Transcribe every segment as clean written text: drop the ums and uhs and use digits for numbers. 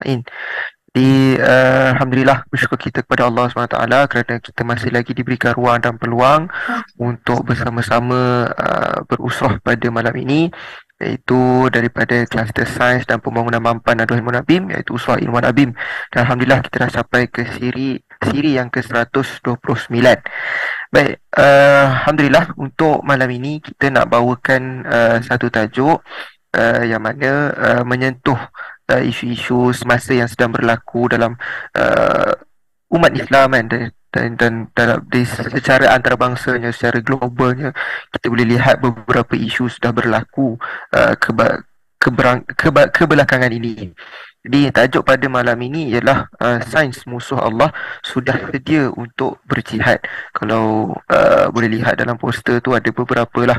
ajma'in. Alhamdulillah, bersyukur kita kepada Allah SWT kerana kita masih lagi diberikan ruang dan peluang untuk bersama-sama berusrah pada malam ini, iaitu daripada kluster sains dan pembangunan mampan Nadul Ilmu Nabim, iaitu usrah Ilmu Nabim. Dan Alhamdulillah kita dah sampai ke siri yang ke-129. Baik, Alhamdulillah untuk malam ini kita nak bawakan satu tajuk yang mana menyentuh isu-isu semasa yang sedang berlaku dalam uh, umat Islam kan, dan dalam secara antarabangsanya, secara globalnya kita boleh lihat beberapa isu sudah berlaku kebelakangan ini. Jadi tajuk pada malam ini ialah sains musuh Allah sudah sedia untuk berjihad. Kalau boleh lihat dalam poster tu ada beberapa lah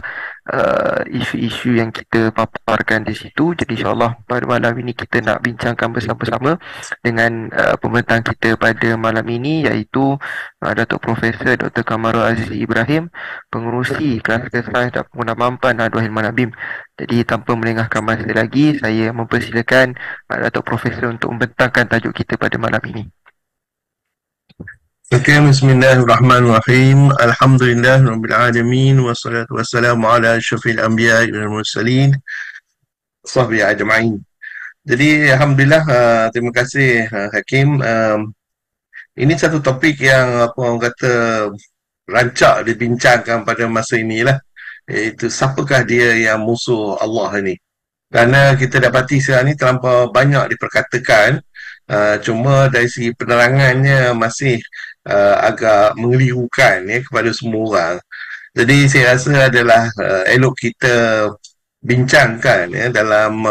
isu-isu yang kita paparkan di situ. Jadi insyaAllah pada malam ini kita nak bincangkan bersama-sama dengan pembentang kita pada malam ini, iaitu Datuk Profesor Dr. Kamarul Aziz Ibrahim, pengerusi Kluster Sains dan Penggunaan Mampan Nadul Ilmu Nabim. Jadi tanpa melengahkan masa lagi, saya mempersilakan Datuk Profesor untuk membentangkan tajuk kita pada malam ini. Okay, bismillahirrahmanirrahim. Alhamdulillah rabbil alamin wassalatu wassalamu ala asyrafil anbiya'i wal mursalin sahbihi ajma'in. Jadi alhamdulillah, terima kasih Hakim. Ini satu topik yang apa orang kata rancak dibincangkan pada masa inilah, iaitu siapakah dia yang musuh Allah ini. Kerana kita dapati sekarang ni terlampau banyak diperkatakan, cuma dari segi penerangannya masih agak mengelirukan ya, kepada semua orang. Jadi saya rasa adalah elok kita bincangkan ya, dalam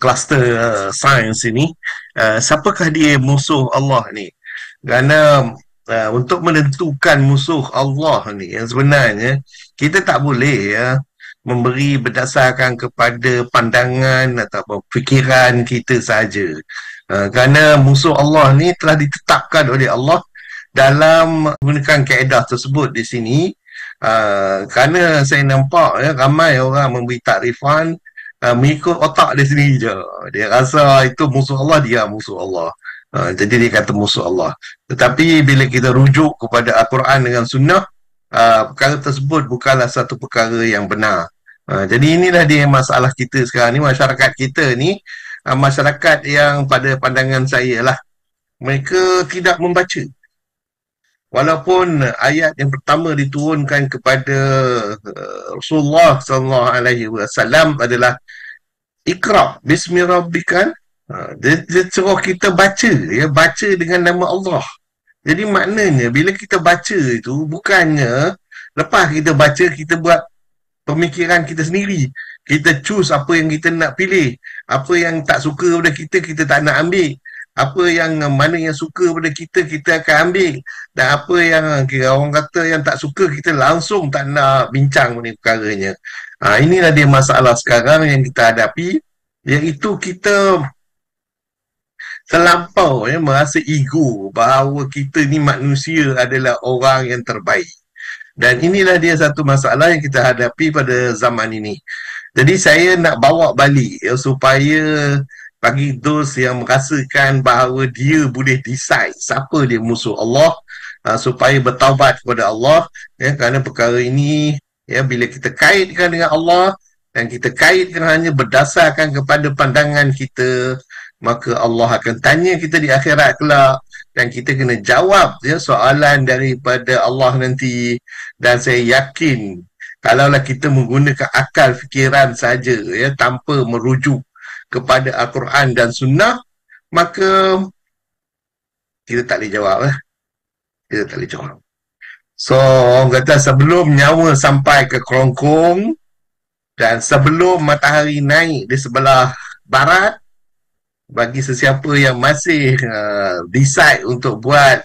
kluster sains ini, siapakah dia musuh Allah ni. Kerana untuk menentukan musuh Allah ni, yang sebenarnya kita tak boleh ya memberi berdasarkan kepada pandangan atau fikiran kita saja. Kerana musuh Allah ni telah ditetapkan oleh Allah dalam menggunakan kaedah tersebut di sini. Kerana saya nampak ya, ramai orang memberi takrifan mengikut otak dia sendiri je. Dia rasa itu musuh Allah, dia musuh Allah. Jadi dia kata musuh Allah. Tetapi bila kita rujuk kepada Al-Quran dengan Sunnah, perkara tersebut bukanlah satu perkara yang benar. Jadi inilah dia masalah kita sekarang ni, masyarakat kita ni, masyarakat yang pada pandangan saya lah, mereka tidak membaca. Walaupun ayat yang pertama diturunkan kepada Rasulullah SAW adalah Iqra bismi rabbikal, dia suruh kita baca, ya, baca dengan nama Allah. Jadi maknanya bila kita baca itu, bukannya lepas kita baca kita buat pemikiran kita sendiri, kita choose apa yang kita nak pilih, apa yang tak suka pada kita, kita tak nak ambil, apa yang mana yang suka pada kita, kita akan ambil, dan apa yang orang kata yang tak suka, kita langsung tak nak bincang mengenai perkaranya. Inilah dia masalah sekarang yang kita hadapi, iaitu kita terlampau ya, merasa ego bahawa kita ni manusia adalah orang yang terbaik. Dan inilah dia satu masalah yang kita hadapi pada zaman ini. Jadi saya nak bawa balik ya, supaya bagi those yang merasakan bahawa dia boleh decide siapa dia musuh Allah, supaya bertaubat kepada Allah ya, kerana perkara ini ya, bila kita kaitkan dengan Allah dan kita kaitkan hanya berdasarkan kepada pandangan kita, maka Allah akan tanya kita di akhirat kelak, dan kita kena jawab ya, soalan daripada Allah nanti. Dan saya yakin kalaulah kita menggunakan akal fikiran saja ya, tanpa merujuk kepada Al-Quran dan Sunnah, maka kita tak boleh jawab lah. Kita tak boleh jawab. So orang kata sebelum nyawa sampai ke kerongkong dan sebelum matahari naik di sebelah barat, bagi sesiapa yang masih decide untuk buat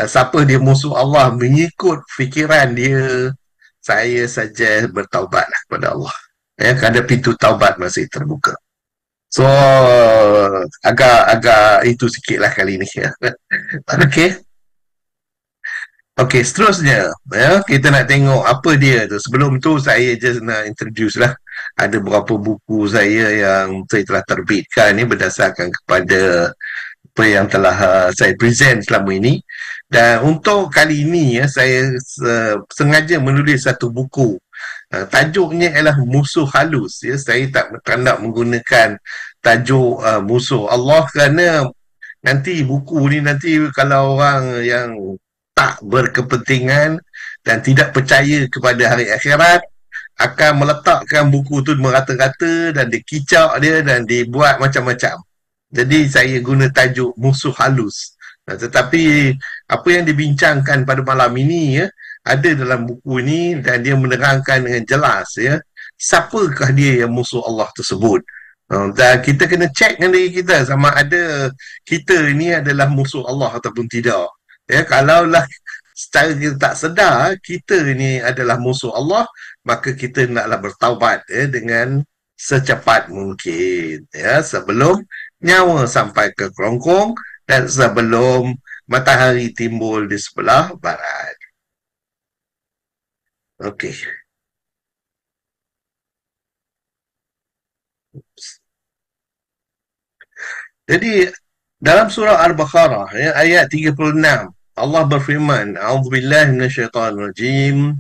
siapa dia musuh Allah mengikut fikiran dia, saya saja bertaubatlah kepada Allah ya, kerana pintu taubat masih terbuka. So agak itu sikit lah kali ni ya. Okay. Okey, seterusnya ya, kita nak tengok apa dia tu. Sebelum tu saya just nak introduce lah. Ada beberapa buku saya yang saya telah terbitkan ni berdasarkan kepada apa yang telah saya present selama ini. Dan untuk kali ini ya, saya sengaja menulis satu buku. Tajuknya ialah Musuh Halus ya. Saya tak nak menggunakan tajuk Musuh Allah kerana nanti buku ni nanti kalau orang yang tak berkepentingan dan tidak percaya kepada hari akhirat akan meletakkan buku tu merata-rata dan dikicau dia dan dibuat macam-macam. Jadi saya guna tajuk Musuh Halus. Tetapi apa yang dibincangkan pada malam ini ya, ada dalam buku ini dan dia menerangkan dengan jelas ya, siapakah dia yang musuh Allah tersebut. Dan kita kena check dengan diri kita sama ada kita ini adalah musuh Allah ataupun tidak. Ya, kalaulah secara kita tak sedar kita ini adalah musuh Allah, maka kita naklah bertaubat ya, dengan secepat mungkin ya, sebelum nyawa sampai ke kerongkong dan sebelum matahari timbul di sebelah barat. Okey. Jadi dalam surah Al-Baqarah ya, ayat 36 Allah berfirman, A'udzubillahi minasyaitonirrajim.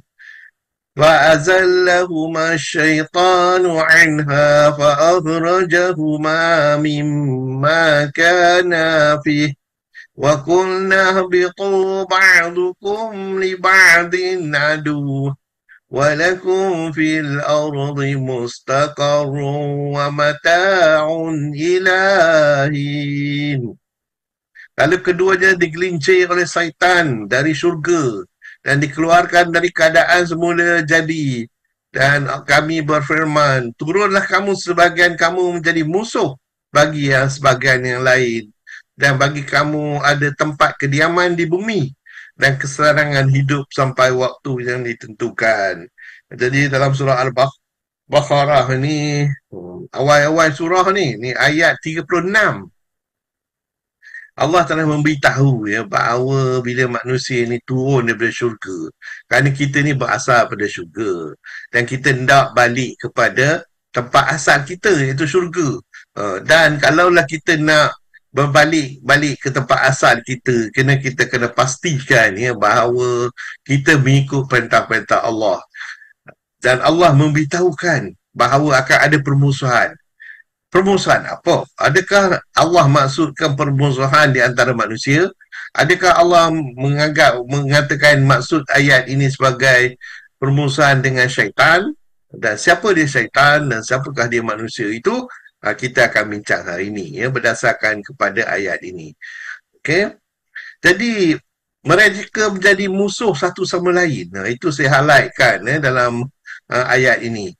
فأزلهما الشيطان عنها فأخرجهما مما كانا فيه وقلنا اهبطوا بعضكم لبعض عدو ولكم في الأرض مستقر ومتاع إلى حين. Lalu keduanya digelincir oleh syaitan dari syurga dan dikeluarkan dari keadaan semula jadi. Dan kami berfirman, turunlah kamu sebagian kamu menjadi musuh bagi yang sebagian yang lain. Dan bagi kamu ada tempat kediaman di bumi dan keserangan hidup sampai waktu yang ditentukan. Jadi dalam surah Al-Baqarah ni, awal-awal surah ni ayat 36. Allah telah memberitahu ya bahawa bila manusia ni turun daripada syurga, kerana kita ni berasal pada syurga dan kita hendak balik kepada tempat asal kita iaitu syurga. Dan kalaulah kita nak balik ke tempat asal kita, kita kena pastikan ya bahawa kita mengikut perintah-perintah Allah. Dan Allah memberitahukan bahawa akan ada permusuhan. Permusuhan apa? Adakah Allah maksudkan permusuhan di antara manusia? Adakah Allah mengatakan maksud ayat ini sebagai permusuhan dengan syaitan? Dan siapa dia syaitan dan siapakah dia manusia itu? Kita akan bincang hari ini ya, berdasarkan kepada ayat ini. Okey. Jadi mereka menjadi musuh satu sama lain. Itu saya highlightkan dalam ayat ini.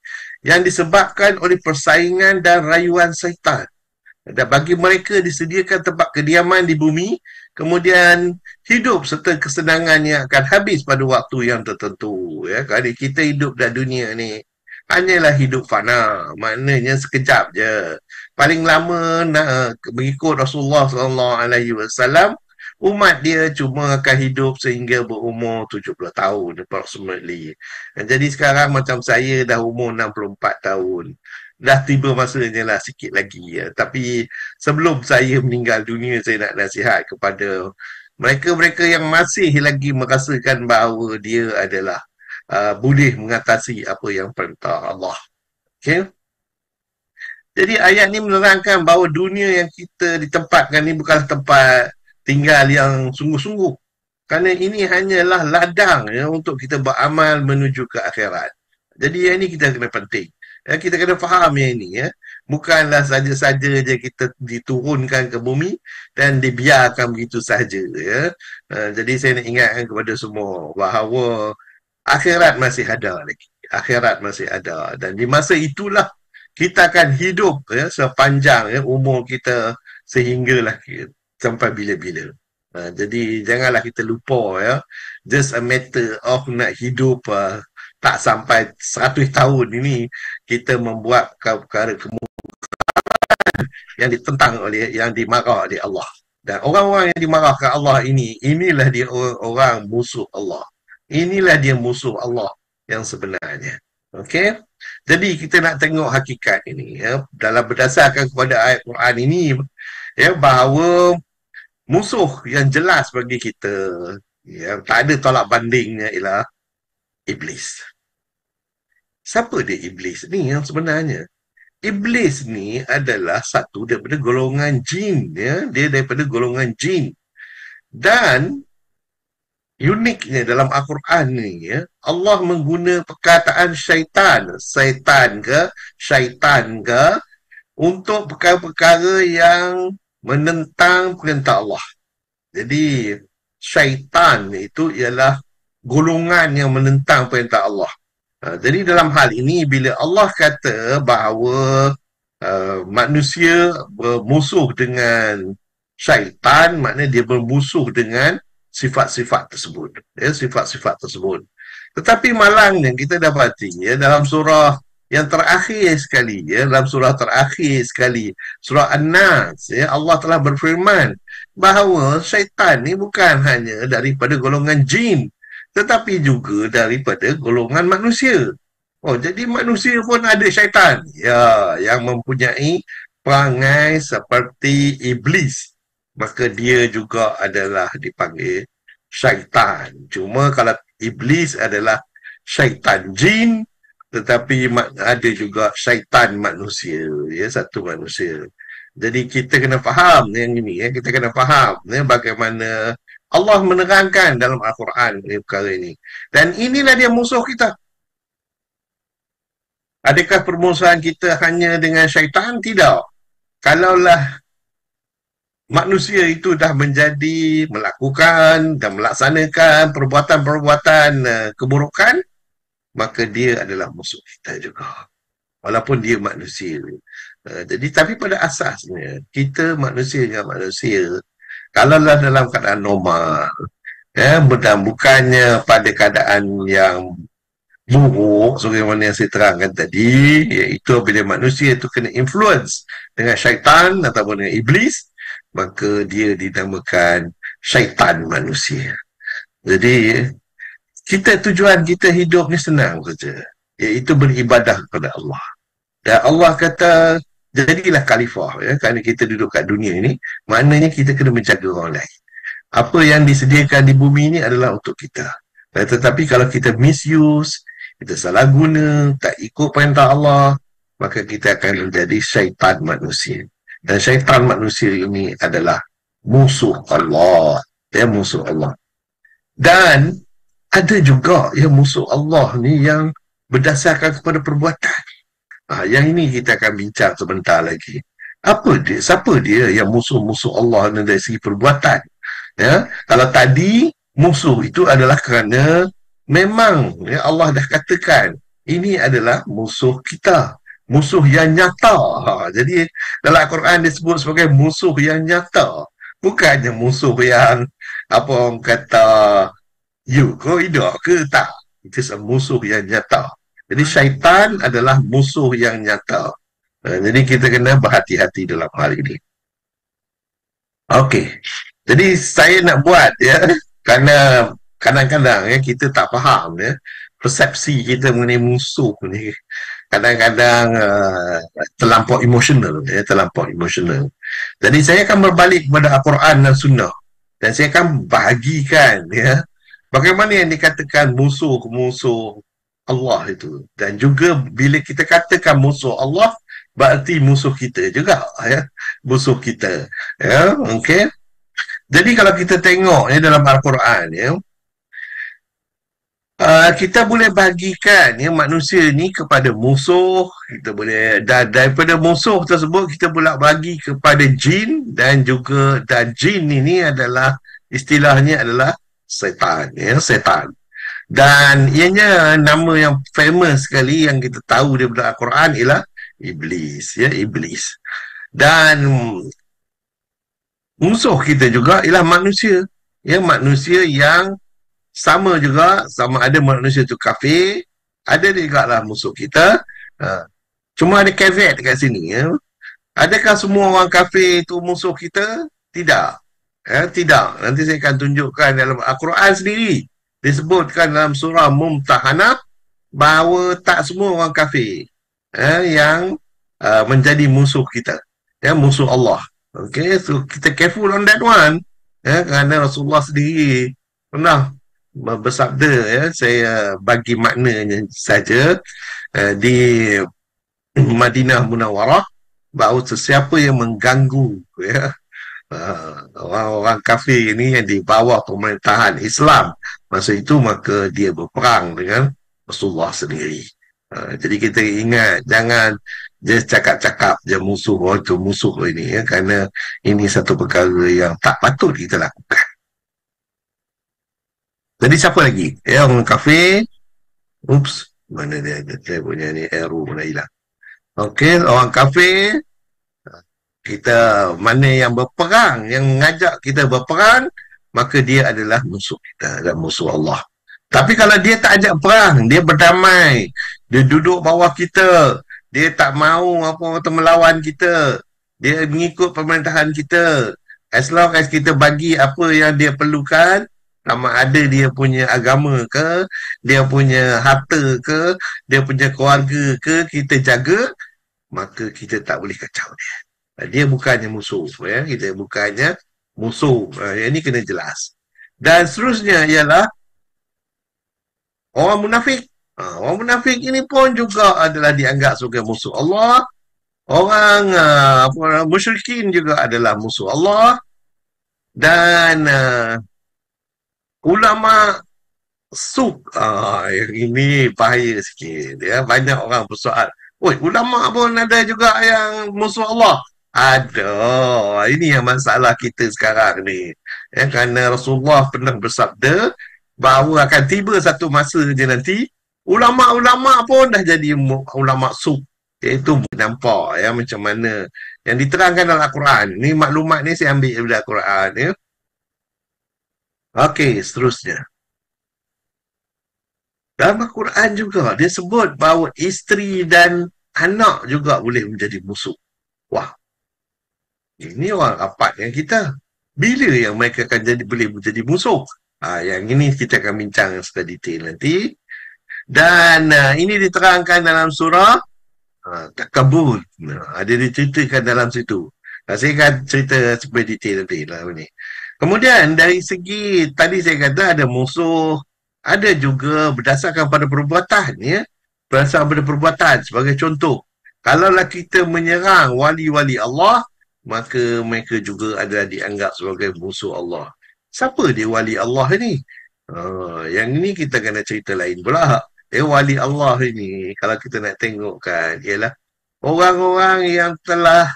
Yang disebabkan oleh persaingan dan rayuan syaitan. Dan bagi mereka disediakan tempat kediaman di bumi, kemudian hidup serta kesenangan yang akan habis pada waktu yang tertentu. Ya, kerana kita hidup dalam dunia ni hanyalah hidup fana, maknanya sekejap je. Paling lama mengikut Rasulullah SAW, umat dia cuma akan hidup sehingga berumur 70 tahun approximately. Dan jadi sekarang macam saya dah umur 64 tahun. Dah tiba masanya lah sikit lagi ya. Tapi sebelum saya meninggal dunia, saya nak nasihat kepada mereka-mereka yang masih lagi merasakan bahawa dia adalah boleh mengatasi apa yang perintah Allah. Okay? Jadi ayat ni menerangkan bahawa dunia yang kita ditempatkan ni bukanlah tempat tinggal yang sungguh-sungguh. Kerana ini hanyalah ladang ya, untuk kita beramal menuju ke akhirat. Jadi yang ini kita kena penting. Ya, kita kena faham yang ini. Ya. Bukanlah saja-saja je kita diturunkan ke bumi dan dibiarkan begitu saja. Ya. Jadi saya nak ingatkan kepada semua bahawa akhirat masih ada lagi. Akhirat masih ada. Dan di masa itulah kita akan hidup ya, sepanjang ya, umur kita sehinggalah sampai bila-bila. Jadi janganlah kita lupa ya. Just a matter of nak hidup tak sampai 100 tahun ini kita membuat perkara yang ditentang oleh, yang dimarah oleh Allah. Dan orang-orang yang dimarahkan Allah ini, inilah dia orang musuh Allah. Inilah dia musuh Allah yang sebenarnya. Okey? Jadi kita nak tengok hakikat ini ya, dalam berdasarkan kepada ayat Quran ini ya, bahawa musuh yang jelas bagi kita yang tak ada tolak bandingnya ialah iblis. Siapa dia iblis ni yang sebenarnya? Iblis ni adalah satu daripada golongan jin ya, dia daripada golongan jin. Dan uniknya dalam Al-Quran ni ya, Allah mengguna perkataan syaitan ke untuk perkara-perkara yang menentang perintah Allah. Jadi syaitan itu ialah golongan yang menentang perintah Allah. Jadi dalam hal ini bila Allah kata bahawa manusia bermusuh dengan syaitan, maknanya dia bermusuh dengan sifat-sifat tersebut. Ya, sifat-sifat tersebut. Tetapi malangnya kita dapati ya, dalam surah yang terakhir sekali, ya, dalam surah terakhir sekali, surah An-Nas, ya, Allah telah berfirman bahawa syaitan ni bukan hanya daripada golongan jin, tetapi juga daripada golongan manusia. Oh, jadi manusia pun ada syaitan, ya, yang mempunyai perangai seperti iblis. Maka dia juga adalah dipanggil syaitan. Cuma kalau iblis adalah syaitan jin, tetapi ada juga syaitan manusia, ya, satu manusia. Jadi kita kena faham yang ini, ya, kita kena faham ya, bagaimana Allah menerangkan dalam Al-Quran perkara ini. Dan inilah dia musuh kita. Adakah permusuhan kita hanya dengan syaitan? Tidak. Kalaulah manusia itu dah menjadi melakukan dan melaksanakan perbuatan-perbuatan keburukan, maka dia adalah musuh kita juga. Walaupun dia manusia. Jadi tapi pada asasnya kita manusia dengan manusia, kalaulah dalam keadaan normal, ya, dan bukannya pada keadaan yang buruk sebagaimana yang saya terangkan tadi, iaitu bila manusia itu kena influence dengan syaitan ataupun dengan iblis, maka dia dinamakan syaitan manusia. Jadi tujuan kita hidup ni senang saja, iaitu beribadah kepada Allah. Dan Allah kata jadilah khalifah, ya, kerana kita duduk kat dunia ini, maknanya kita kena menjaga orang lain. Apa yang disediakan di bumi ini adalah untuk kita. Tetapi kalau kita misuse, kita salah guna, tak ikut perintah Allah, maka kita akan menjadi syaitan manusia. Dan syaitan manusia ini adalah musuh Allah. Dia musuh Allah. Dan ada juga yang musuh Allah ni yang berdasarkan kepada perbuatan. Yang ini kita akan bincang sebentar lagi. Apa dia? Siapa dia yang musuh-musuh Allah ni dari segi perbuatan? Ya, kalau tadi musuh itu adalah kerana memang ya, Allah dah katakan ini adalah musuh kita, musuh yang nyata. Jadi dalam Al-Quran disebut sebagai musuh yang nyata, bukannya musuh yang apa orang kata you kau hidup ke tak. Itu musuh yang nyata. Jadi syaitan adalah musuh yang nyata. Jadi kita kena berhati-hati dalam hal ini. Okey. Jadi saya nak buat ya, kerana kadang-kadang ya kita tak faham ya, persepsi kita mengenai musuh ni kadang-kadang terlampau emosional ya, terlampau emosional. Jadi saya akan berbalik kepada Al-Quran dan Sunnah dan saya akan bahagikan ya bagaimana yang dikatakan musuh-musuh Allah itu, dan juga bila kita katakan musuh Allah berarti musuh kita juga ya, musuh kita ya. Okey. Jadi kalau kita tengok ya dalam Al-Quran ya, kita boleh bagikan ya manusia ni kepada musuh, kita boleh, dan daripada musuh tersebut kita pula bagi kepada jin, dan juga dan jin ini adalah istilahnya adalah setan ya, setan. Dan ianya nama yang famous sekali yang kita tahu daripada Al-Quran ialah iblis ya, iblis. Dan musuh kita juga ialah manusia ya, manusia yang sama juga, sama ada manusia tu kafir, ada juga lah musuh kita. Cuma ada caveat dekat sini ya. Adakah semua orang kafir itu musuh kita? Tidak. Tidak. Nanti saya akan tunjukkan dalam Al-Quran sendiri. Disebutkan dalam surah Mumtahanah bahawa tak semua orang kafir yang menjadi musuh kita. Musuh Allah. Okay, so kita careful on that one. Kerana Rasulullah sendiri pernah bersabda, saya bagi maknanya saja, di Madinah Munawarah, bahawa sesiapa yang mengganggu orang-orang kafir ini yang di bawah pemerintahan Islam masa itu, maka dia berperang dengan Rasulullah sendiri. Jadi kita ingat, jangan dia cakap-cakap je musuh, itu musuh ini, kerana ini satu perkara yang tak patut kita lakukan. Jadi siapa lagi? Orang kafir. Oops, mana dia? Saya punya ni arrow mana hilang. Okey, orang kafir, kita mana yang berperang, yang mengajak kita berperang, maka dia adalah musuh kita dan musuh Allah. Tapi kalau dia tak ajak perang, dia berdamai, dia duduk bawah kita, dia tak mau apa-apa melawan kita, dia mengikut pemerintahan kita, as long as kita bagi apa yang dia perlukan, sama ada dia punya agama ke, dia punya harta ke, dia punya keluarga ke, kita jaga, maka kita tak boleh kacau dia. Dia bukannya musuh, kita bukannya musuh. Yang ini kena jelas. Dan seterusnya ialah orang munafik. Orang munafik ini pun juga adalah dianggap sebagai musuh Allah. Orang musyrikin juga adalah musuh Allah. Dan ulama suk, yang ini bahaya sikit. Banyak orang bersoal, ulama pun ada juga yang musuh Allah. Ada. Ini yang masalah kita sekarang ni. Kerana Rasulullah pernah bersabda bahawa akan tiba satu masa je nanti, ulama-ulama pun dah jadi ulama suk. Iaitu nampak macam mana yang diterangkan dalam Al-Quran. Ni maklumat ni saya ambil dari Al-Quran. Okey, seterusnya. Dalam Al-Quran juga dia sebut bahawa isteri dan anak juga boleh menjadi musuh. Wah, ini orang rapat dengan kita. Bila yang mereka akan boleh menjadi musuh? Yang ini kita akan bincang secara detail nanti. Dan ini diterangkan dalam surah Takabur. Ada diceritakan dalam situ. Saya akan cerita supaya detail nanti lah ini. Kemudian dari segi tadi saya kata ada musuh, ada juga berdasarkan pada perbuatan, berdasarkan pada perbuatan. Sebagai contoh, kalaulah kita menyerang wali-wali Allah, maka mereka juga adalah dianggap sebagai musuh Allah. Siapa dia wali Allah ini? Yang ini kita kena cerita lain pula. Wali Allah ini, kalau kita nak tengokkan, ialah orang-orang yang telah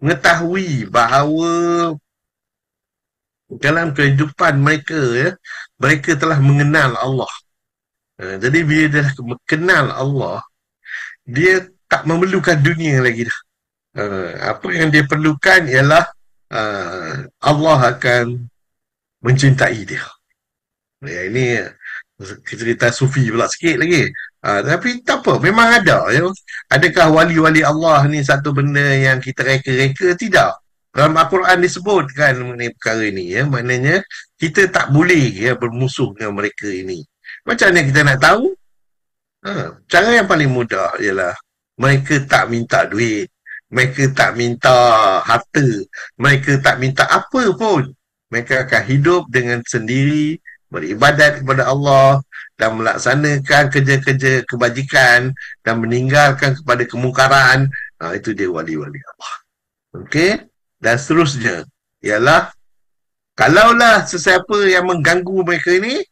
mengetahui bahawa dalam kehidupan mereka, mereka telah mengenal Allah. Jadi bila dia dah kenal Allah, dia tak memerlukan dunia lagi dah. Apa yang dia perlukan ialah Allah akan mencintai dia. Ini cerita sufi pula sikit lagi. Tapi tak apa, memang ada. Adakah wali-wali Allah ni satu benda yang kita reka-reka? Tidak. Dalam Al-Quran disebutkan mengenai perkara ini. Maknanya kita tak boleh bermusuh dengan mereka ini. Macam mana kita nak tahu? Cara yang paling mudah ialah mereka tak minta duit, mereka tak minta harta, mereka tak minta apa pun. Mereka akan hidup dengan sendiri, beribadat kepada Allah dan melaksanakan kerja-kerja kebajikan dan meninggalkan kepada kemungkaran. Itu dia wali-wali Allah. Okey? Dan seterusnya ialah kalaulah sesiapa yang mengganggu mereka ini,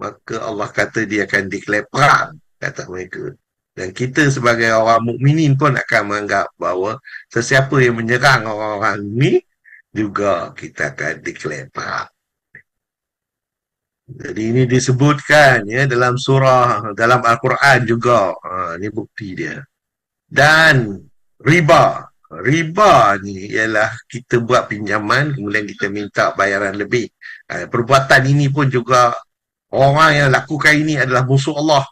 maka Allah kata dia akan declare perang, kata mereka. Dan kita sebagai orang mukminin pun akan menganggap bahawa sesiapa yang menyerang orang-orang ini juga kita akan declare perang. Jadi ini disebutkan dalam surah, dalam Al-Quran juga. Ini bukti dia. Dan riba. Riba ni ialah kita buat pinjaman, kemudian kita minta bayaran lebih. Perbuatan ini pun juga orang yang lakukan ini adalah musuh Allah.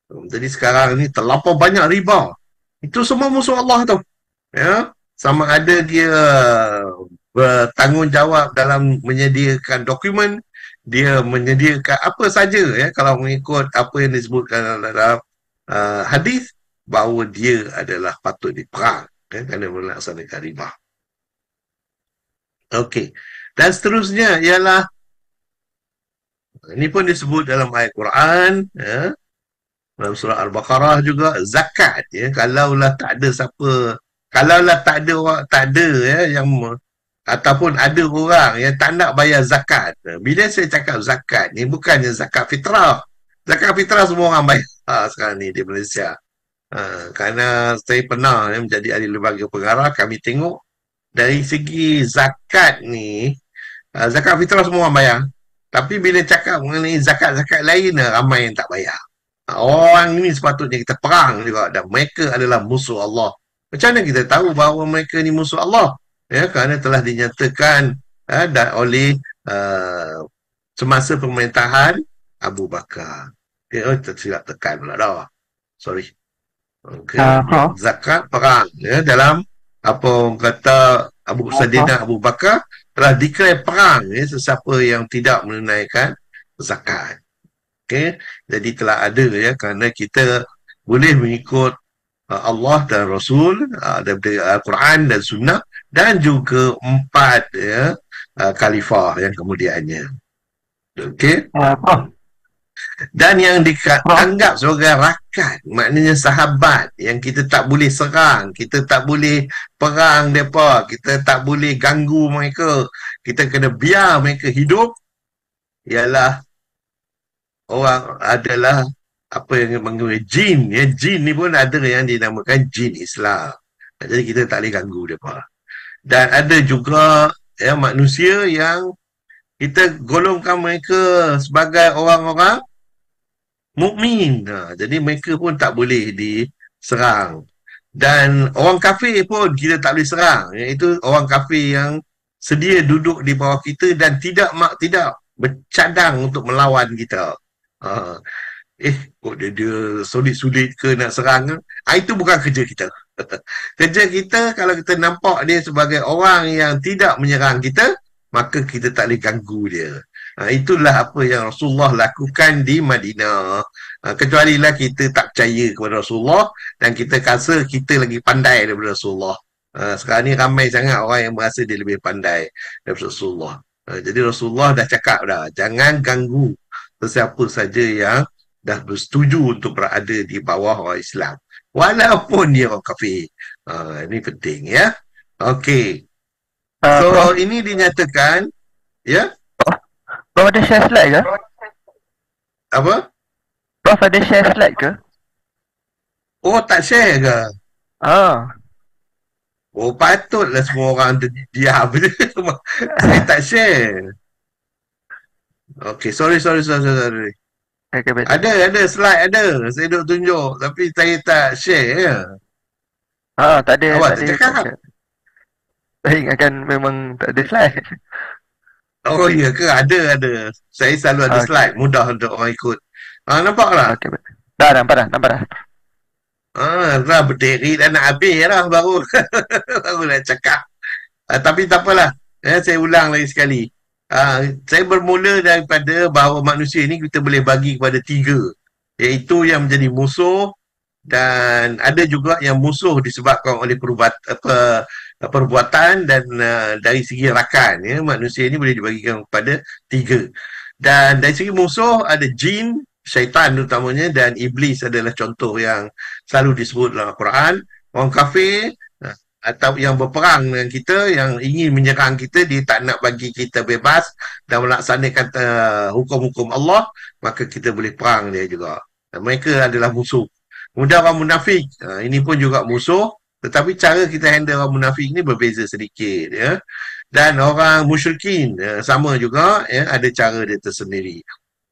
Jadi sekarang ni terlampau banyak riba. Itu semua musuh Allah tu. Sama ada dia bertanggungjawab dalam menyediakan dokumen, dia menyediakan apa saja ya, kalau mengikut apa yang disebutkan dalam hadis, bahawa dia adalah patut diperang ya, kerana melaksanakan riba. Okey. Dan seterusnya ialah, ini pun disebut dalam ayat Quran ya, dalam surah Al-Baqarah juga, zakat ya, kalaulah tak ada siapa, kalaulah tak ada orang, tak ada ya yang ataupun ada orang yang tak nak bayar zakat. Bila saya cakap zakat ni bukannya zakat fitrah. Zakat fitrah semua orang bayar sekarang ni di Malaysia. Kerana saya pernah menjadi ahli lembaga pengarah, kami tengok dari segi zakat ni, zakat fitrah semua orang bayar. Tapi bila cakap mengenai zakat-zakat lain, ramai yang tak bayar. Orang ini sepatutnya kita perang juga, dan mereka adalah musuh Allah. Macam mana kita tahu bahawa mereka ni musuh Allah? Ya, kerana telah dinyatakan oleh semasa pemerintahan Abu Bakar. Ya, tersilap tekan pula dah. Sorry. Okay. Zakat perang ya, dalam apa orang kata Saidina Abu Bakar telah declare perang ya, sesiapa yang tidak menunaikan zakat. Okay. Jadi telah ada ya, kerana kita boleh mengikut Allah dan Rasul, daripada Al-Quran dan Sunnah, dan juga 4 ya, khalifah yang kemudiannya. Okey. Dan yang dianggap sebagai rakan, maknanya sahabat yang kita tak boleh serang, kita tak boleh perang mereka, kita tak boleh ganggu mereka, kita kena biar mereka hidup, ialah orang adalah apa yang mengenai jin ya. Jin ni pun ada yang dinamakan jin Islam. Jadi kita tak boleh ganggu mereka. Dan ada juga ya, manusia yang kita golongkan mereka sebagai orang-orang mukmin. Jadi mereka pun tak boleh diserang. Dan orang kafir pun kita tak boleh serang, iaitu orang kafir yang sedia duduk di bawah kita dan tidak bercadang untuk melawan kita. Kok dia sulit-sulit ke nak serang? Itu bukan kerja kita. Kerja kita, kalau kita nampak dia sebagai orang yang tidak menyerang kita, maka kita tak boleh ganggu dia. Itulah apa yang Rasulullah lakukan di Madinah. Kecuali lah kita tak percaya kepada Rasulullah dan kita rasa kita lagi pandai daripada Rasulullah. Sekarang ni ramai sangat orang yang merasa dia lebih pandai daripada Rasulullah. Jadi Rasulullah dah cakap dah, jangan ganggu sesiapa saja yang dah bersetuju untuk berada di bawah orang Islam, walaupun dia orang kafir. Ini penting ya. Okey. So ini dinyatakan ya. Prof ada share slide ke? Apa? Prof ada share slide ke? Oh, tak share ke? Oh, patutlah semua orang diam. Saya tak share. Okay, sorry. Okay, ada slide ada. Saya duk tunjuk, tapi saya tak share ya. Tak ada. Awak tak cakap? Saya ingatkan memang tak ada slide. Oh iya ke? Ada. Saya selalu ada slide, mudah untuk orang ikut. Nampak tak? Okay, dah nampak dah. Dah berdiri dah nak habis lah baru nak cakap. Tapi tak apalah. Saya ulang lagi sekali. Saya bermula daripada bahawa manusia ni kita boleh bagi kepada 3, iaitu yang menjadi musuh, dan ada juga yang musuh disebabkan oleh perbuatan, dan dari segi rakan ya, manusia ni boleh dibagikan kepada 3. Dan dari segi musuh ada jin, syaitan terutamanya, dan iblis adalah contoh yang selalu disebut dalam Al-Quran. Orang kafir atau yang berperang dengan kita, yang ingin menyerang kita, dia tak nak bagi kita bebas dan melaksanakan hukum-hukum Allah, maka kita boleh perang dia juga. Mereka adalah musuh. Kemudian orang munafik, ini pun juga musuh, tetapi cara kita handle orang munafik ni berbeza sedikit ya. Dan orang musyrikin sama juga ya, ada cara dia tersendiri.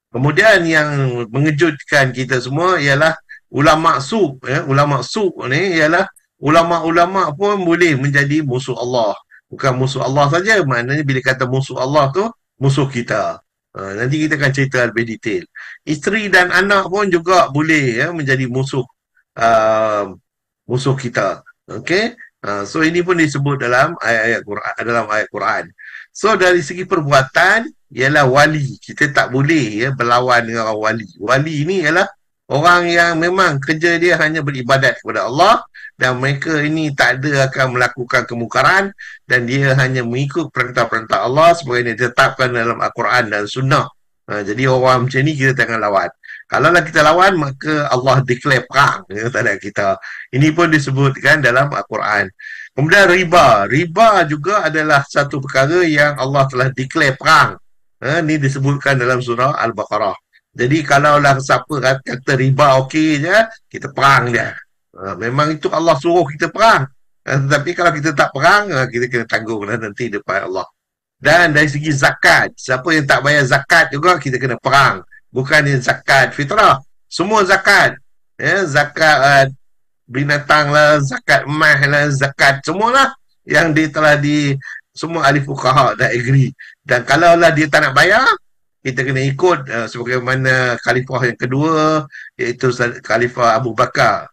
Kemudian yang mengejutkan kita semua ialah ulama su ya. Ulama su ni ialah ulama-ulama pun boleh menjadi musuh Allah. Bukan musuh Allah saja, maknanya bila kata musuh Allah tu musuh kita. Nanti kita akan cerita lebih detail. Isteri dan anak pun juga boleh ya menjadi musuh musuh kita. Okey. So ini pun disebut dalam ayat-ayat Quran, dalam ayat Quran. So dari segi perbuatan ialah wali. Kita tak boleh berlawan dengan orang wali. Wali ini ialah orang yang memang kerja dia hanya beribadat kepada Allah, dan mereka ini tak ada akan melakukan kemukaran, dan dia hanya mengikut perintah-perintah Allah sebagai yang ditetapkan dalam Al-Quran dan Sunnah. Jadi orang macam ni kita jangan lawan. Kalaulah kita lawan, maka Allah declare perang terhadap kita. Ini pun disebutkan dalam Al-Quran. Kemudian riba. Riba juga adalah satu perkara yang Allah telah declare perang. Ini disebutkan dalam surah Al-Baqarah. Jadi kalaulah siapa kata riba okey je, kita perang dia. Memang itu Allah suruh kita perang. Tetapi kalau kita tak perang, kita kena tanggung nanti depan Allah. Dan dari segi zakat, siapa yang tak bayar zakat juga, kita kena perang. Bukannya zakat fitrah. Semua zakat. Zakat binatang lah, zakat emas lah, zakat semualah yang dia telah semua ahli fuqaha dah agree. Dan kalau lah dia tak nak bayar, kita kena ikut sebagaimana khalifah yang kedua, iaitu khalifah Abu Bakar.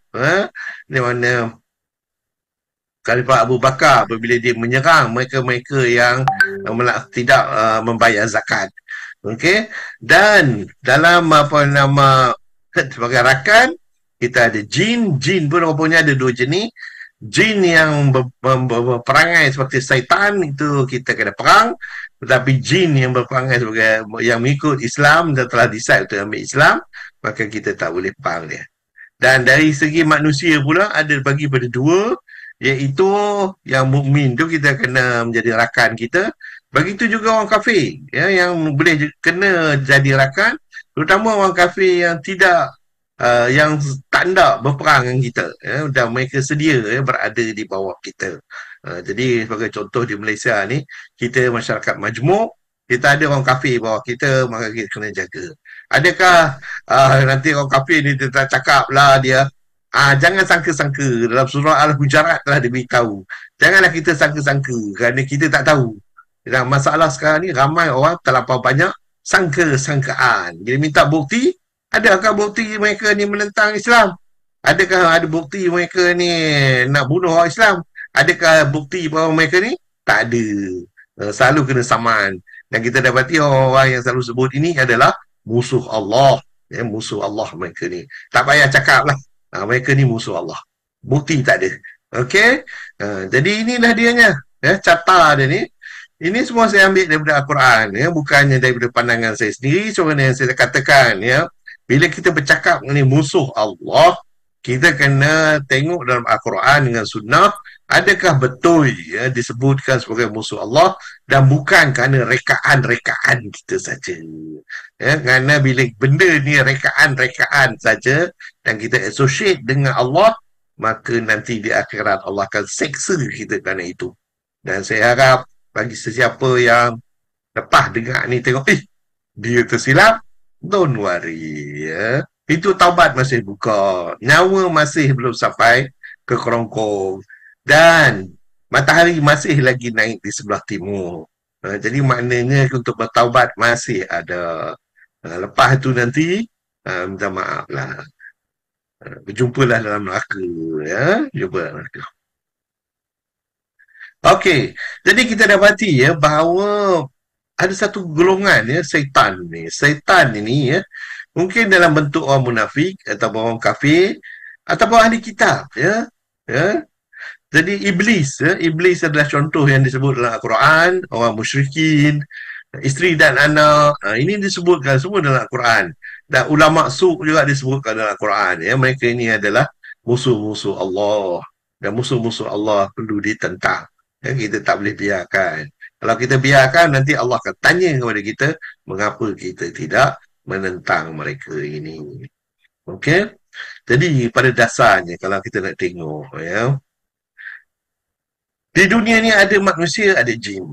Di mana Khalifah Abu Bakar apabila dia menyerang mereka-mereka yang tidak membayar zakat. Okey, dan dalam sebagai rakan kita ada jin. Jin pun rupanya ada dua jenis. Jin yang berperangai seperti syaitan, itu kita kena perang. Tetapi jin yang berperangai sebagai yang mengikut Islam dan telah decide untuk ambil Islam, maka kita tak boleh perang dia. Dan dari segi manusia pula ada bagi pada dua, iaitu yang mukmin tu kita kena menjadi rakan kita. Begitu juga orang kafir yang boleh kena jadi rakan, terutama orang kafir yang tidak yang tak nak berperang dengan kita, dan mereka sedia berada di bawah kita. Jadi sebagai contoh di Malaysia ni, kita masyarakat majmuk, kita ada orang kafir bawah kita, maka kita kena jaga. Adakah nanti orang kafir ni dia cakap lah dia jangan sangka-sangka, dalam surah Al-Hujarat telah diberitahu, janganlah kita sangka-sangka kerana kita tak tahu. Dan masalah sekarang ni, ramai orang terlampau banyak sangka-sangkaan. Dia minta bukti, adakah bukti mereka ni menentang Islam? Adakah ada bukti mereka ni nak bunuh orang Islam? Adakah bukti bahawa mereka ni? Tak ada. Selalu kena saman. Dan kita dapati orang yang selalu sebut ini adalah musuh Allah. Musuh Allah mereka ni. Tak payah cakap lah. Mereka ni musuh Allah. Bukti tak ada. Okey? Jadi inilah dianya. Carta dia ni. Ini semua saya ambil daripada Al-Quran. Bukannya daripada pandangan saya sendiri. Sebenarnya yang saya katakan. Bila kita bercakap mengenai musuh Allah, kita kena tengok dalam Al-Quran dengan sunnah, adakah betul disebutkan sebagai musuh Allah, dan bukan kerana rekaan-rekaan kita saja. Kerana bila benda ni rekaan-rekaan saja dan kita associate dengan Allah, maka nanti di akhirat Allah akan seksa kita kerana itu. Dan saya harap bagi sesiapa yang lepas dengar ni tengok, dia tersilap, don't worry. Itu taubat masih buka, nyawa masih belum sampai ke kerongkong, dan matahari masih lagi naik di sebelah timur. Jadi maknanya untuk bertaubat masih ada. Lepas itu nanti minta maaf lah, berjumpalah dalam neraka. Jumpa dalam neraka. Okey, jadi kita dapati bahawa ada satu golongan syaitan ni. Syaitan ini mungkin dalam bentuk orang munafik ataupun orang kafir ataupun ahli kitab Jadi iblis iblis adalah contoh yang disebut dalam Al-Quran, orang musyrikin, isteri dan anak. Ini disebutkan semua dalam Al-Quran, dan ulama su' juga disebutkan dalam Al-Quran. Mereka ini adalah musuh-musuh Allah, dan musuh-musuh Allah perlu ditentang. Kita tak boleh biarkan. Kalau kita biarkan, nanti Allah akan tanya kepada kita, mengapa kita tidak menentang mereka ini. Okey? Jadi pada dasarnya kalau kita nak tengok di dunia ni ada manusia, ada jin.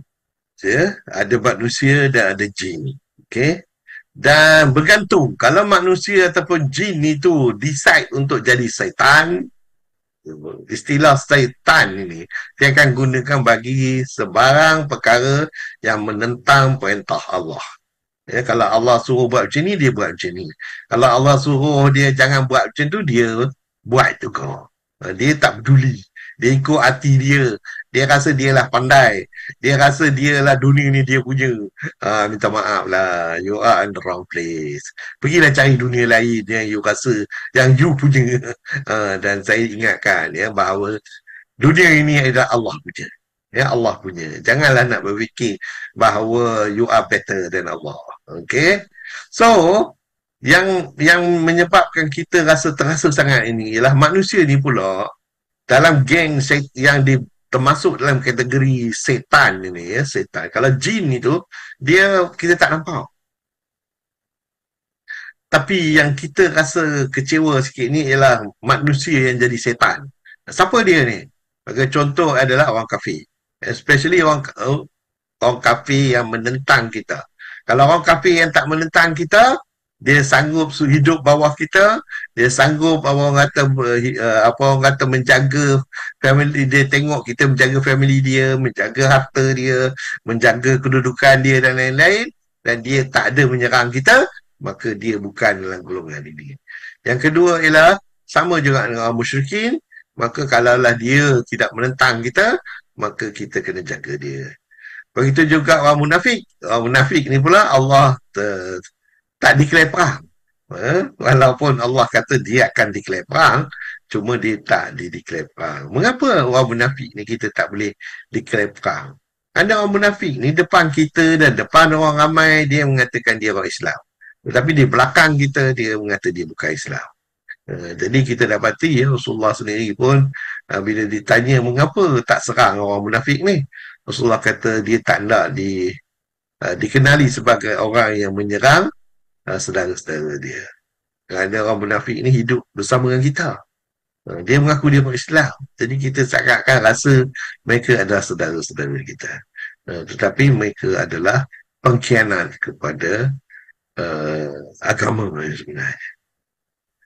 Ada manusia dan ada jin. Okey? Dan bergantung, kalau manusia ataupun jin itu decide untuk jadi syaitan, istilah syaitan ini dia akan gunakan bagi sebarang perkara yang menentang perintah Allah. Kalau Allah suruh buat macam ni, dia buat macam ni. Kalau Allah suruh dia jangan buat macam tu, dia buat juga. Dia tak peduli. Dia ikut hati dia. Dia rasa dia lah pandai. Dia rasa dia lah dunia ni dia punya. Minta maaf lah. You are in the wrong place. Pergilah cari dunia lain yang you rasa yang you punya. Dan saya ingatkan ya bahawa dunia ini adalah Allah punya. Ya Allah punya. Janganlah nak berfikir bahawa you are better than Allah. Okay? So, yang menyebabkan kita rasa terasa sangat ini ialah manusia ni pula dalam geng yang termasuk dalam kategori setan ini ya, setan. Kalau jin itu dia kita tak nampak. Tapi yang kita rasa kecewa sikit ni ialah manusia yang jadi setan. Siapa dia ni? Bagi contoh adalah orang kafir. Especially orang kafir yang menentang kita. Kalau orang kafir yang tak menentang kita, dia sanggup hidup bawah kita, dia sanggup orang kata menjaga family dia, tengok kita menjaga family dia, menjaga harta dia, menjaga kedudukan dia dan lain-lain, dan dia tak ada menyerang kita, maka dia bukan dalam golongan ini. Yang kedua ialah sama juga dengan orang musyrikin, maka kalaulah dia tidak menentang kita, maka kita kena jaga dia. Begitu juga orang munafik. Orang munafik ni pula Allah tak declare perang. Walaupun Allah kata dia akan declare perang, cuma dia tak declare perang. Mengapa orang munafik ni kita tak boleh declare perang? Ada orang munafik ni depan kita dan depan orang ramai dia mengatakan dia orang Islam. Tetapi di belakang kita dia mengata dia bukan Islam. Jadi kita dapati ya, Rasulullah sendiri pun bila ditanya mengapa tak serang orang munafik ni, Rasulullah kata dia tak nak dikenali sebagai orang yang menyerang saudara-saudara dia. Kerana orang munafik ni hidup bersama dengan kita. Dia mengaku dia orang Islam. Jadi kita seakan-akan rasa mereka adalah saudara-saudara kita. Tetapi mereka adalah pengkhianat kepada agama sebenarnya.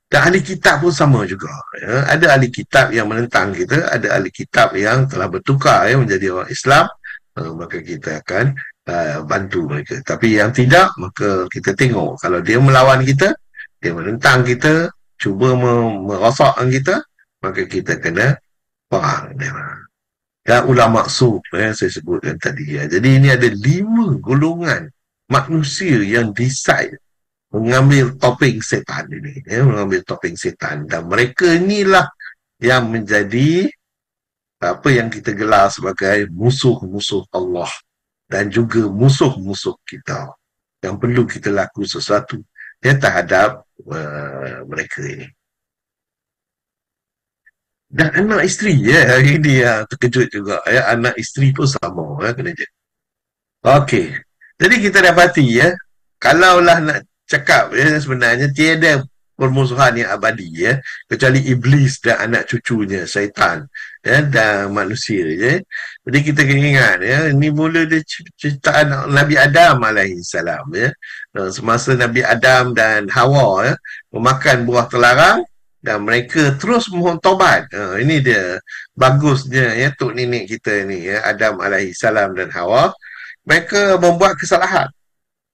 Dan ahli kitab pun sama juga. Ya. Ada ahli kitab yang menentang kita, ada ahli kitab yang telah bertukar menjadi orang Islam, maka kita akan bantu mereka. Tapi yang tidak, maka kita tengok. Kalau dia melawan kita, dia menentang kita, cuba merosakkan kita, maka kita kena perang. Dan ulama sub, saya sebutkan tadi. Ya. Jadi ini ada 5 golongan manusia yang decide mengambil topeng setan ini, mengambil topeng setan, dan mereka inilah yang menjadi apa yang kita gelar sebagai musuh-musuh Allah dan juga musuh-musuh kita, yang perlu kita laku sesuatu terhadap mereka ini. Dan anak isteri hari ini terkejut juga anak isteri pun sama kena je. Okey, jadi kita dapati kalaulah nak cakap sebenarnya tiada permusuhan yang abadi kecuali iblis dan anak cucunya syaitan dan manusia Jadi kita kena ingat ini mula dia ciptaan Nabi Adam alaihissalam semasa Nabi Adam dan Hawa memakan buah terlarang dan mereka terus mohon taubat. Ini dia bagusnya tok nenek kita ni Adam alaihissalam dan Hawa, mereka membuat kesalahan,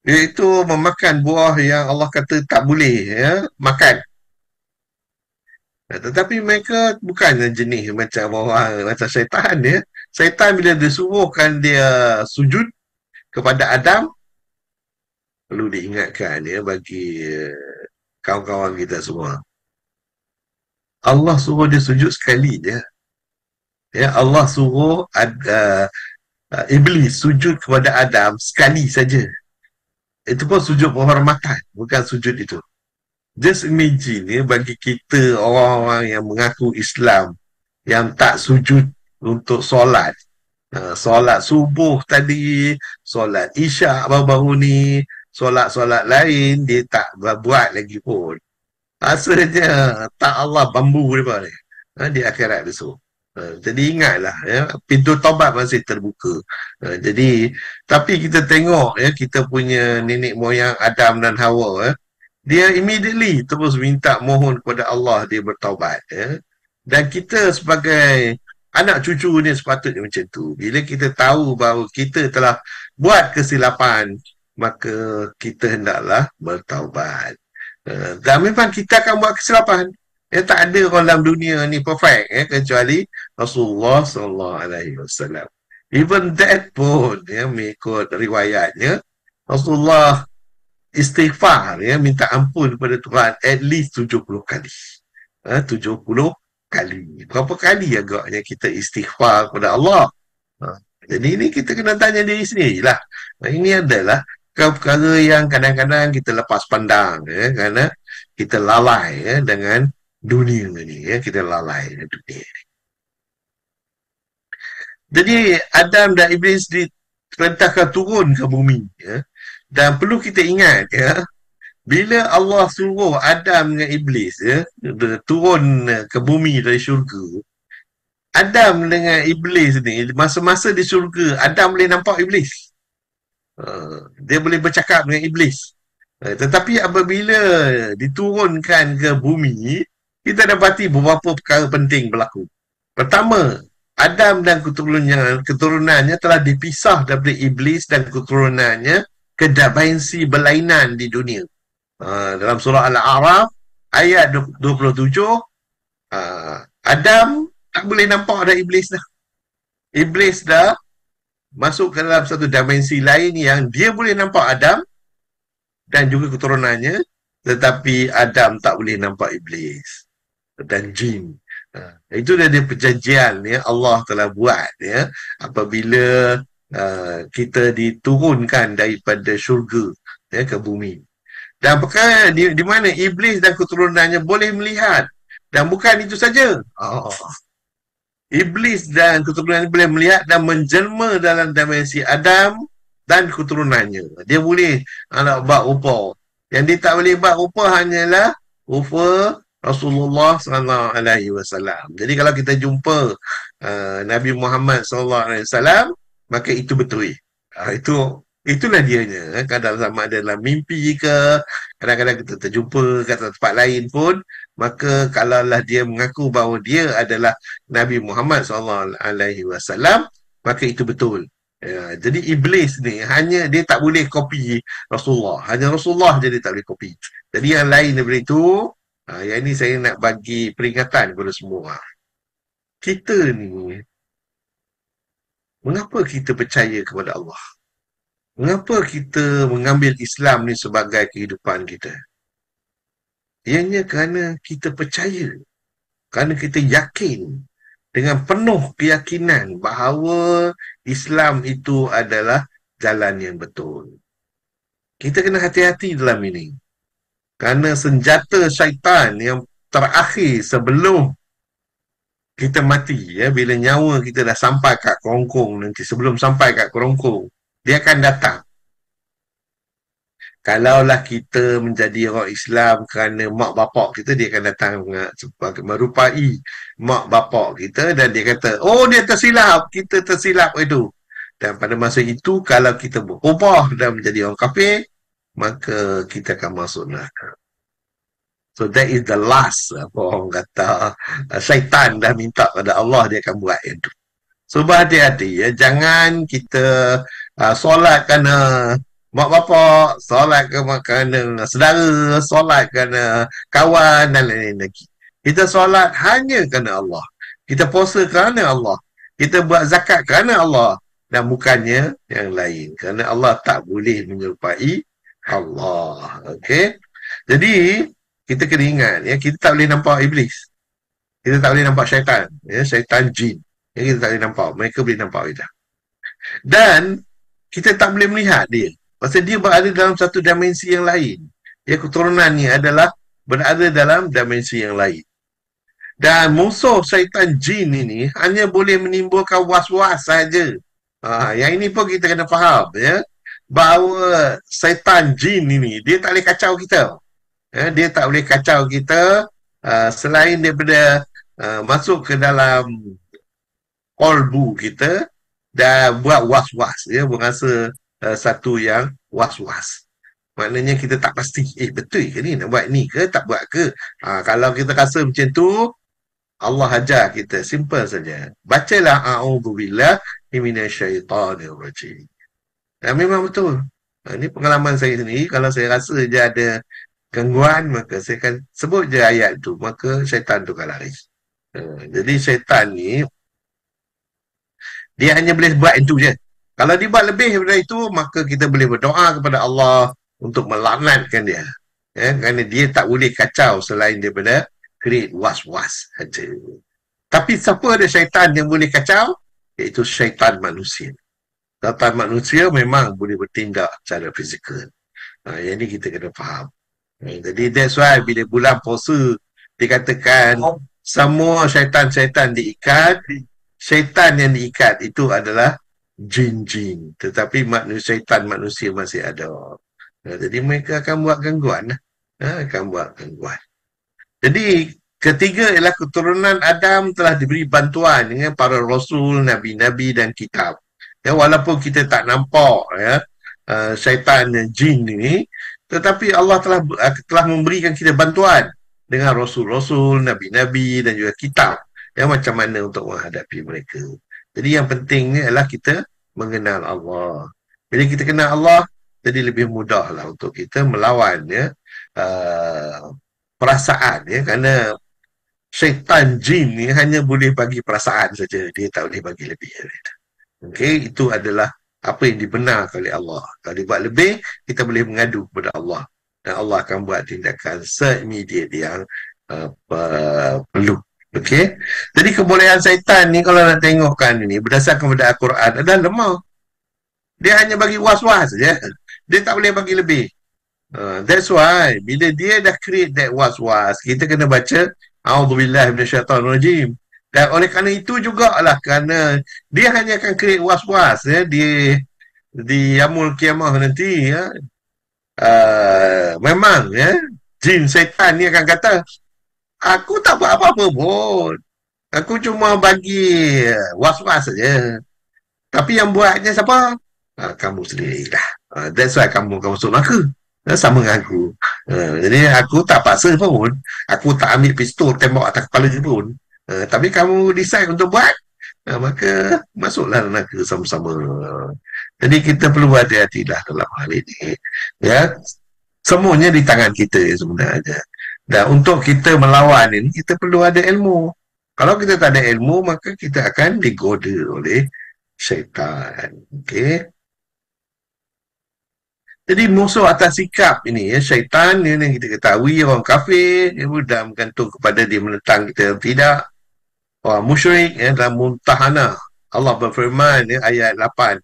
iaitu memakan buah yang Allah kata tak boleh makan. Tetapi mereka bukannya jenis macam orang, macam syaitan Syaitan bila dia suruhkan dia sujud kepada Adam, perlu diingatkan bagi kawan-kawan kita semua, Allah suruh dia sujud sekali je. Allah suruh iblis sujud kepada Adam sekali saja. Itu pun sujud penghormatan, bukan sujud itu. Just imagine bagi kita orang-orang yang mengaku Islam yang tak sujud untuk solat. Solat subuh tadi, solat isyak baru-baru ni, solat-solat lain dia tak buat lagi pun. Rasanya tak Allah bambu daripada di akhirat besok. Jadi ingatlah pintu taubat masih terbuka. Jadi tapi kita tengok kita punya nenek moyang Adam dan Hawa dia immediately terus minta mohon kepada Allah dia bertaubat dan kita sebagai anak cucu ni sepatutnya macam tu. Bila kita tahu bahawa kita telah buat kesilapan, maka kita hendaklah bertaubat. Dan memang kita akan buat kesilapan. Tak ada orang dalam dunia ni perfect kecuali Rasulullah sallallahu alaihi wasallam. Even that pun mengikut riwayatnya Rasulullah istighfar minta ampun kepada Tuhan at least 70 kali. 70 kali. Berapa kali agaknya kita istighfar kepada Allah? Jadi ini kita kena tanya diri sendirilah. Ini adalah perkara yang kadang-kadang kita lepas pandang kerana kita lalai dengan dunia ni, kita lalai dengan dunia ni. Jadi Adam dan Iblis diperintahkan turun ke bumi, dan perlu kita ingat bila Allah suruh Adam dengan Iblis turun ke bumi dari syurga, Adam dengan Iblis ni masa-masa di syurga, Adam boleh nampak Iblis, dia boleh bercakap dengan Iblis. Tetapi apabila diturunkan ke bumi, kita dapati beberapa perkara penting berlaku. Pertama, Adam dan keturunannya telah dipisah daripada Iblis dan keturunannya ke dimensi berlainan di dunia. Dalam surah Al-A'raf ayat 27, Adam tak boleh nampak dah Iblis dah. Iblis dah masuk ke dalam satu dimensi lain yang dia boleh nampak Adam dan juga keturunannya, tetapi Adam tak boleh nampak Iblis dan jin. Itu dia perjanjian Allah telah buat apabila kita diturunkan daripada syurga ke bumi. Dan perkara di mana Iblis dan keturunannya boleh melihat. Dan bukan itu saja. Iblis dan keturunannya boleh melihat dan menjelma dalam dimensi Adam dan keturunannya. Dia boleh nak buat rupa. Yang dia tak boleh buat rupa hanyalah rupa Rasulullah sallallahu alaihi wasallam. Jadi kalau kita jumpa Nabi Muhammad sallallahu alaihi wasallam, maka itu betul. Itulah dianya. Kadang sama ada dalam mimpi ke, kadang-kadang kita terjumpa kat tempat lain pun, maka kalaulah dia mengaku bahawa dia adalah Nabi Muhammad sallallahu alaihi wasallam, maka itu betul. Jadi Iblis ni hanya dia tak boleh kopi Rasulullah. Hanya Rasulullah je dia tak boleh kopi. Jadi yang lain daripada itu, yang ini saya nak bagi peringatan kepada semua. Kita ni, mengapa kita percaya kepada Allah? Mengapa kita mengambil Islam ni sebagai kehidupan kita? Ianya kerana kita percaya. Kerana kita yakin dengan penuh keyakinan bahawa Islam itu adalah jalan yang betul. Kita kena hati-hati dalam ini. Kerana senjata syaitan yang terakhir sebelum kita mati, bila nyawa kita dah sampai kat kerongkong nanti, sebelum sampai kat kerongkong, dia akan datang. Kalaulah kita menjadi orang Islam kerana mak bapak kita, dia akan datang merupai mak bapak kita dan dia kata, oh dia tersilap, kita tersilap itu. Dan pada masa itu, kalau kita berubah dan menjadi orang kafir, maka kita akan masuk neraka. So that is the last, apa orang kata, syaitan dah minta pada Allah, dia akan buat itu. So berhati-hati, jangan kita solat kerana mak bapak, solat kerana saudara, solat kerana kawan dan lain-lain lagi. Kita solat hanya kerana Allah. Kita puasa kerana Allah. Kita buat zakat kerana Allah. Dan bukannya yang lain. Kerana Allah tak boleh menyerupai Allah. Okay? Jadi, kita kena ingat, kita tak boleh nampak Iblis. Kita tak boleh nampak syaitan. Syaitan jin. Kita tak boleh nampak. Mereka boleh nampak kita. Dan, kita tak boleh melihat dia. Pasal dia berada dalam satu dimensi yang lain. Keturunannya adalah berada dalam dimensi yang lain. Dan musuh syaitan jin ini hanya boleh menimbulkan was-was saja. Yang ini pun kita kena faham, bahawa syaitan jin ini, dia tak boleh kacau kita. Dia tak boleh kacau kita selain daripada masuk ke dalam kolbu kita dan buat was-was, berasa satu yang was-was. Maknanya kita tak pasti, betul ke ni nak buat ni ke, tak buat ke. Kalau kita rasa macam tu, Allah ajar kita, simple saja. Bacalah a'udzubillahi minasyaitonirrajim. Dan memang betul. Ini pengalaman saya sendiri, kalau saya rasa dia ada gangguan, maka saya akan sebut je ayat tu, maka syaitan tu akan lari. Jadi syaitan ni dia hanya boleh buat itu je. Kalau dia buat lebih daripada itu, maka kita boleh berdoa kepada Allah untuk melaknatkan dia. Kerana dia tak boleh kacau selain daripada create was-was saja. Tapi siapa ada syaitan yang boleh kacau? Iaitu syaitan manusia. Syaitan manusia memang boleh bertindak secara fizikal. Yang ini kita kena faham. Jadi that's why bila bulan puasa dikatakan semua syaitan-syaitan diikat, syaitan yang diikat itu adalah jin-jin. Tetapi syaitan manusia masih ada. Jadi mereka akan buat gangguan. Akan buat gangguan. Jadi ketiga ialah keturunan Adam telah diberi bantuan dengan para rasul, nabi-nabi dan kitab. Walaupun kita tak nampak syaitan jin ini, tetapi Allah telah memberikan kita bantuan dengan rasul-rasul, nabi-nabi dan juga kitab. Macam mana untuk menghadapi mereka. Jadi yang penting ni adalah kita mengenal Allah. Bila kita kenal Allah, jadi lebih mudahlah untuk kita melawan perasaan kerana syaitan jin ni hanya boleh bagi perasaan saja, dia tak boleh bagi lebih. Okey, itu adalah apa yang dibenarkan oleh Allah. Kalau dia buat lebih, kita boleh mengadu kepada Allah dan Allah akan buat tindakan se-immediate yang perlu. Okey. Jadi kebolehan syaitan ni kalau nak tengokkan ini berdasarkan pada Al-Quran adalah lemah. Dia hanya bagi was-was saja. Dia tak boleh bagi lebih. That's why bila dia dah create that was-was, kita kena baca A'udzubillahi minasyaitonirrajim. Dan oleh kerana itu jugalah kerana dia hanya akan create was-was di yaumul kiamah nanti memang jin syaitan ni akan kata aku tak buat apa-apa pun. Aku cuma bagi was-was saja. Tapi yang buatnya siapa? Kamu sendirilah. That's why kamu masuk neraka. Sama dengan aku. Jadi aku tak paksa pun. Aku tak ambil pistol tembak atas kepala je pun. Tapi kamu decide untuk buat, maka masuklah neraka sama-sama. Jadi kita perlu hati-hatilah dalam hal ini. Semuanya di tangan kita sebenarnya. Dan untuk kita melawan ini, kita perlu ada ilmu. Kalau kita tak ada ilmu, maka kita akan digoda oleh syaitan. Okey. Jadi musuh atas sikap ini, syaitan ini yang kita ketahui, orang kafir, dia mudah menggantung kepada dia menentang kita tidak. Orang musyrik dalam Mumtahanah. Allah berfirman ayat 8.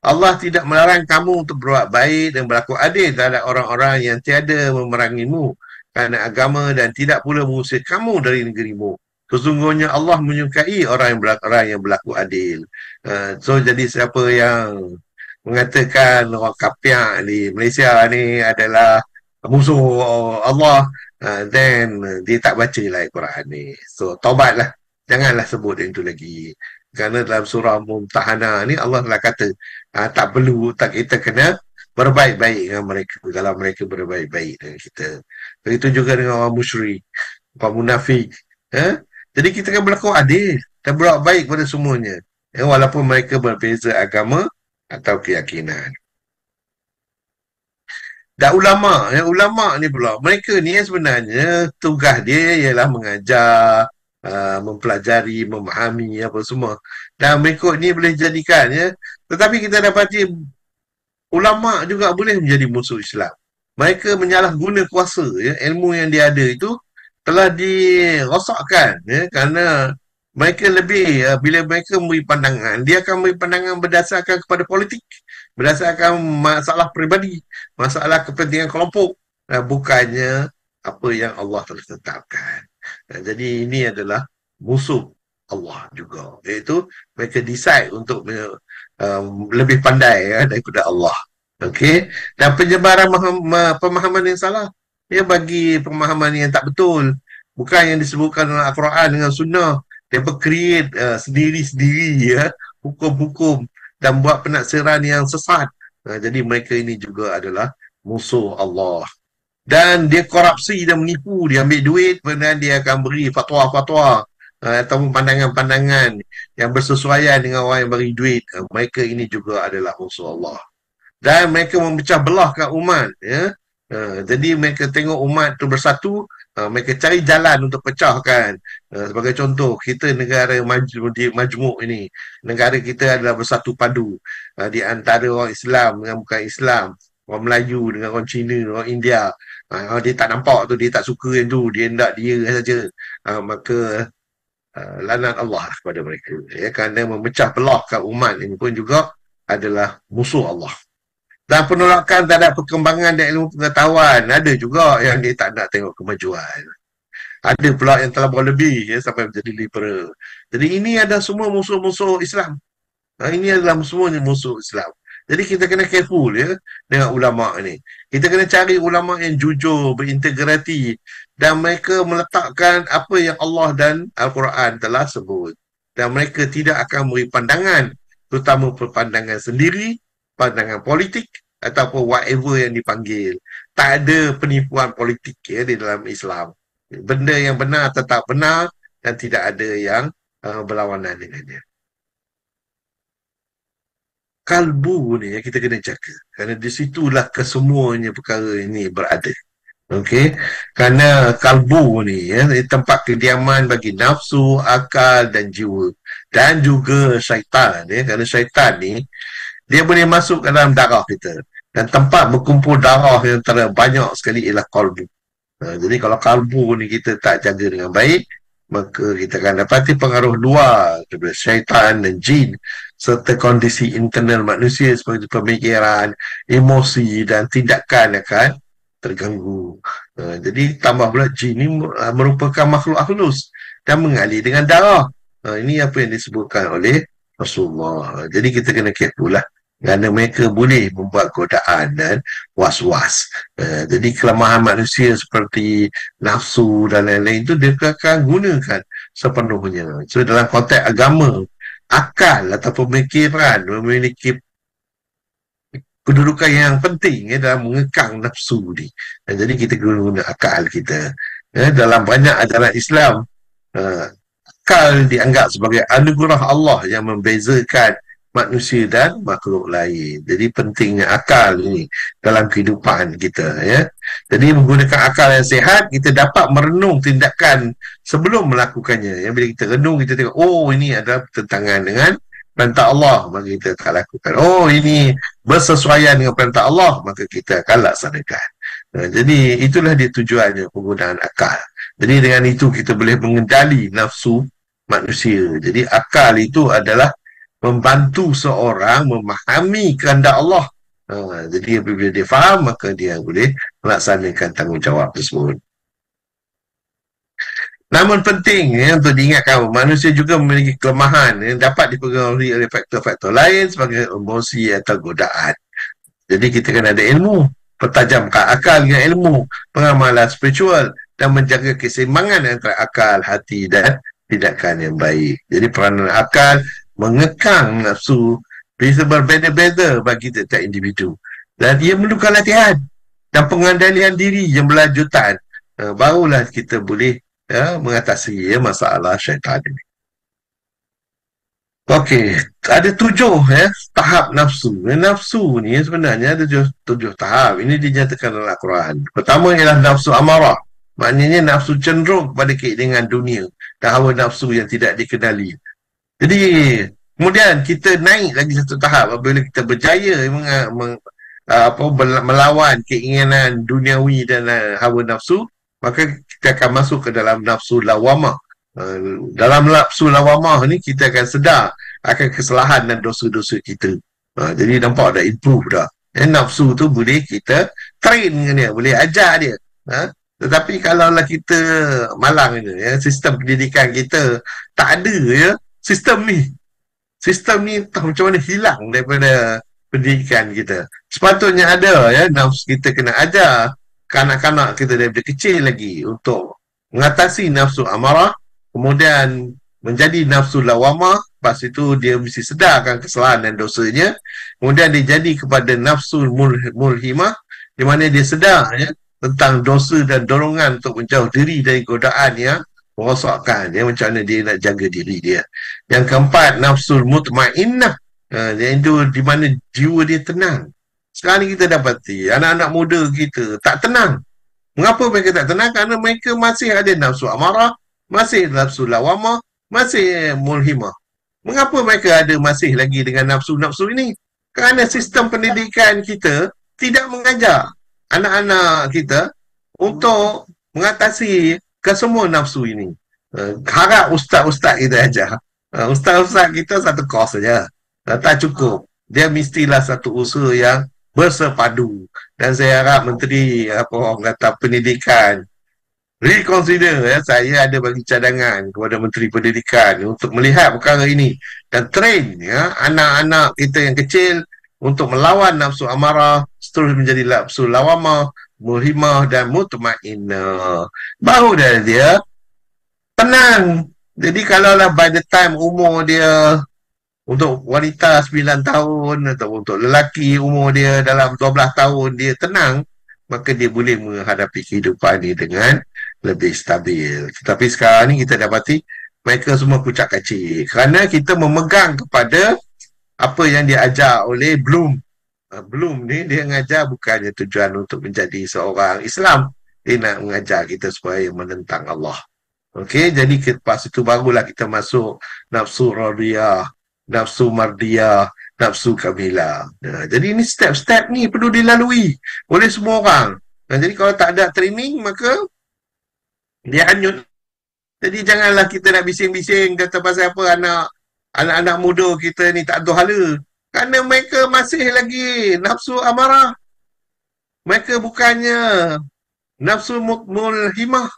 Allah tidak melarang kamu untuk berbuat baik dan berlaku adil terhadap orang-orang yang tiada memerangimu kerana agama dan tidak pula mengusir kamu dari negerimu. Sesungguhnya Allah menyukai orang yang berlaku adil. So jadi siapa yang mengatakan orang kafir di Malaysia ni adalah musuh Allah, then dia tak baca lah Al-Quran ni. So taubatlah, janganlah sebut yang itu lagi. Kerana dalam surah Mumtahanah ni Allah telah kata tak perlu, kita kena berbaik-baik dengan mereka kalau mereka berbaik-baik dengan kita. Begitu juga dengan orang musyrik, orang munafik. Jadi kita akan berlaku adil dan berbuat baik pada semuanya, walaupun mereka berbeza agama atau keyakinan. Dan ulama ni pula, mereka ni sebenarnya tugas dia ialah mengajar, mempelajari, memahami apa semua. Dan mereka ni boleh jadikan tetapi kita dapati ulama juga boleh menjadi musuh Islam. Mereka menyalahguna kuasa, ilmu yang dia ada itu telah dirosakkan, kerana mereka lebih, bila mereka memberi pandangan, dia akan memberi pandangan berdasarkan kepada politik, berdasarkan masalah peribadi, masalah kepentingan kelompok, bukannya apa yang Allah telah tetapkan. Jadi ini adalah musuh Allah juga, iaitu mereka decide untuk lebih pandai daripada Allah. Okey, dan penyebaran pemahaman yang salah, dia bagi pemahaman yang tak betul, bukan yang disebutkan dalam Al-Quran dengan Sunnah. Dia create sendiri-sendiri hukum-hukum dan buat penafsiran yang sesat. Jadi mereka ini juga adalah musuh Allah. Dan dia korupsi dan menipu, dia ambil duit, kemudian dia akan beri fatwa-fatwa ataupun pandangan-pandangan yang bersesuaian dengan orang yang beri duit. Mereka ini juga adalah musuh Allah. Dan mereka memecah belahkan umat, Jadi mereka tengok umat tu bersatu, mereka cari jalan untuk pecahkan. Sebagai contoh, kita negara majmuk ini, negara kita adalah bersatu padu di antara orang Islam dengan bukan Islam, orang Melayu dengan orang Cina, orang India. Dia tak nampak tu, dia tak suka yang tu, dia hendak dia saja. Maka lanat Allah kepada mereka. Ya, kerana memecah belahkan umat ini pun juga adalah musuh Allah. Dan penolakan terhadap perkembangan dan ilmu pengetahuan, ada juga yang dia tak nak tengok kemajuan. Ada pula yang telah berlebih sampai menjadi liberal. Jadi ini ada semua musuh-musuh Islam. Ini adalah semuanya musuh Islam. Jadi kita kena careful dengan ulama' ni. Kita kena cari ulama' yang jujur, berintegriti, dan mereka meletakkan apa yang Allah dan Al-Quran telah sebut. Dan mereka tidak akan memberi pandangan, terutama pandangan sendiri, pandangan politik ataupun whatever yang dipanggil. Tak ada penipuan politik di dalam Islam. Benda yang benar tetap benar dan tidak ada yang berlawanan dengannya. Kalbu ni yang kita kena jaga. Kerana di situlah kesemuanya perkara ini berada. Okey, kerana kalbu ni tempat kediaman bagi nafsu, akal dan jiwa. Dan juga syaitan. Kerana syaitan ni dia boleh masuk ke dalam darah kita. Dan tempat berkumpul darah yang terbanyak sekali ialah kalbu. Jadi kalau kalbu ni kita tak jaga dengan baik, maka kita akan dapati pengaruh luar daripada syaitan dan jin serta kondisi internal manusia seperti pemikiran, emosi dan tindakan akan terganggu. Jadi tambah pula jin ni merupakan makhluk halus dan mengalir dengan darah. Ini apa yang disebutkan oleh Rasulullah. Jadi kita kena careful lah. Kerana mereka boleh membuat godaan dan was-was. Jadi kelemahan manusia seperti nafsu dan lain-lain itu dia akan gunakan sepenuhnya. So dalam konteks agama, akal atau pemikiran memiliki kedudukan yang penting dalam mengekang nafsu ni. Jadi kita guna akal kita. Dalam banyak ajaran Islam, akal dianggap sebagai anugerah Allah yang membezakan manusia dan makhluk lain. Jadi pentingnya akal ni dalam kehidupan kita. Jadi menggunakan akal yang sihat, kita dapat merenung tindakan sebelum melakukannya. Bila kita renung, kita tengok, oh ini adalah bertentangan dengan perintah Allah, maka kita akan lakukan. Oh ini bersesuaian dengan perintah Allah, maka kita akan laksanakan. Jadi itulah dia tujuannya penggunaan akal. Jadi dengan itu kita boleh mengendali nafsu manusia. Jadi akal itu adalah membantu seorang memahami kehendak Allah. Jadi apabila dia faham, maka dia boleh melaksanakan tanggungjawab tersebut. Namun penting untuk diingatkan, manusia juga memiliki kelemahan yang dapat dipengaruhi oleh faktor-faktor lain sebagai emosi atau godaan. Jadi kita kena ada ilmu, pertajamkan akal dengan ilmu, pengamalan spiritual dan menjaga keseimbangan antara akal, hati dan tindakan yang baik. Jadi peranan akal mengekang nafsu bisa berbeza-beza bagi setiap individu. Dan dia memerlukan latihan dan pengendalian diri yang berlanjutan. Barulah kita boleh mengatasi masalah syaitan ini. Okey, ada 7 tahap nafsu. Nafsu ni sebenarnya ada 7 tahap. Ini dinyatakan dalam Al-Quran. Pertama ialah nafsu amarah. Maknanya nafsu cenderung kepada keinginan dunia dan hawa nafsu yang tidak dikenali. Jadi kemudian kita naik lagi satu tahap apabila kita berjaya melawan keinginan duniawi dan hawa nafsu, maka kita akan masuk ke dalam nafsu lawamah. Dalam nafsu lawamah ni kita akan sedar akan kesalahan dan dosa-dosa kita. Jadi nampak dah improve dah. Nafsu tu boleh kita train dengan dia, boleh ajar dia. Tetapi kalaulah kita malang ni, sistem pendidikan kita tak ada sistem ni tahu macam mana hilang daripada pendidikan kita. Sepatutnya ada nafsu kita kena ajar kanak-kanak kita daripada kecil lagi untuk mengatasi nafsu amarah, kemudian menjadi nafsu lawamah. Lepas itu dia mesti sedarkan kesalahan dan dosanya, kemudian dia jadi kepada nafsu mulhimah, di mana dia sedar tentang dosa dan dorongan untuk menjauh diri dari godaan yang merosakkan, macam mana dia nak jaga diri dia. Yang keempat, nafsul mutmainnah, iaitu di mana jiwa dia tenang, Sekarang ni kita dapati anak-anak muda kita tak tenang. Mengapa mereka tak tenang? Kerana mereka masih ada nafsu amarah, masih nafsu lawamah, masih mulhimah. Mengapa mereka ada masih lagi dengan nafsu-nafsu ini? Kerana sistem pendidikan kita tidak mengajar anak-anak kita untuk mengatasi kesemua nafsu ini. Harap ustaz-ustaz kita ajar. Ustaz-ustaz kita satu kos saja. Tak cukup. Dia mestilah satu usaha yang bersepadu. Dan saya harap Menteri orang kata pendidikan reconsider, saya ada bagi cadangan kepada Menteri Pendidikan untuk melihat perkara ini dan train anak-anak kita yang kecil untuk melawan nafsu amarah, terus menjadi nafsu lawamah, mulhimah dan mutmainnah. Baru dia tenang. Jadi kalaulah by the time umur dia untuk wanita 9 tahun atau untuk lelaki umur dia dalam 12 tahun dia tenang, maka dia boleh menghadapi kehidupan ini dengan lebih stabil. Tetapi sekarang ni kita dapati mereka semua kucak kacir kerana kita memegang kepada apa yang diajar oleh Bloom. Bloom ni dia mengajar bukannya tujuan untuk menjadi seorang Islam. Dia nak mengajar kita supaya menentang Allah. Okey, jadi lepas itu barulah kita masuk nafsu radiyah, nafsu mardiyah, nafsu kamilah. Jadi ini step-step ni perlu dilalui oleh semua orang. Jadi kalau tak ada training, maka dia hanyut. Jadi janganlah kita nak bising-bising kata pasal apa anak-anak muda kita ni tak ada hala. Kerana mereka masih lagi nafsu amarah. Mereka bukannya nafsu mulhimah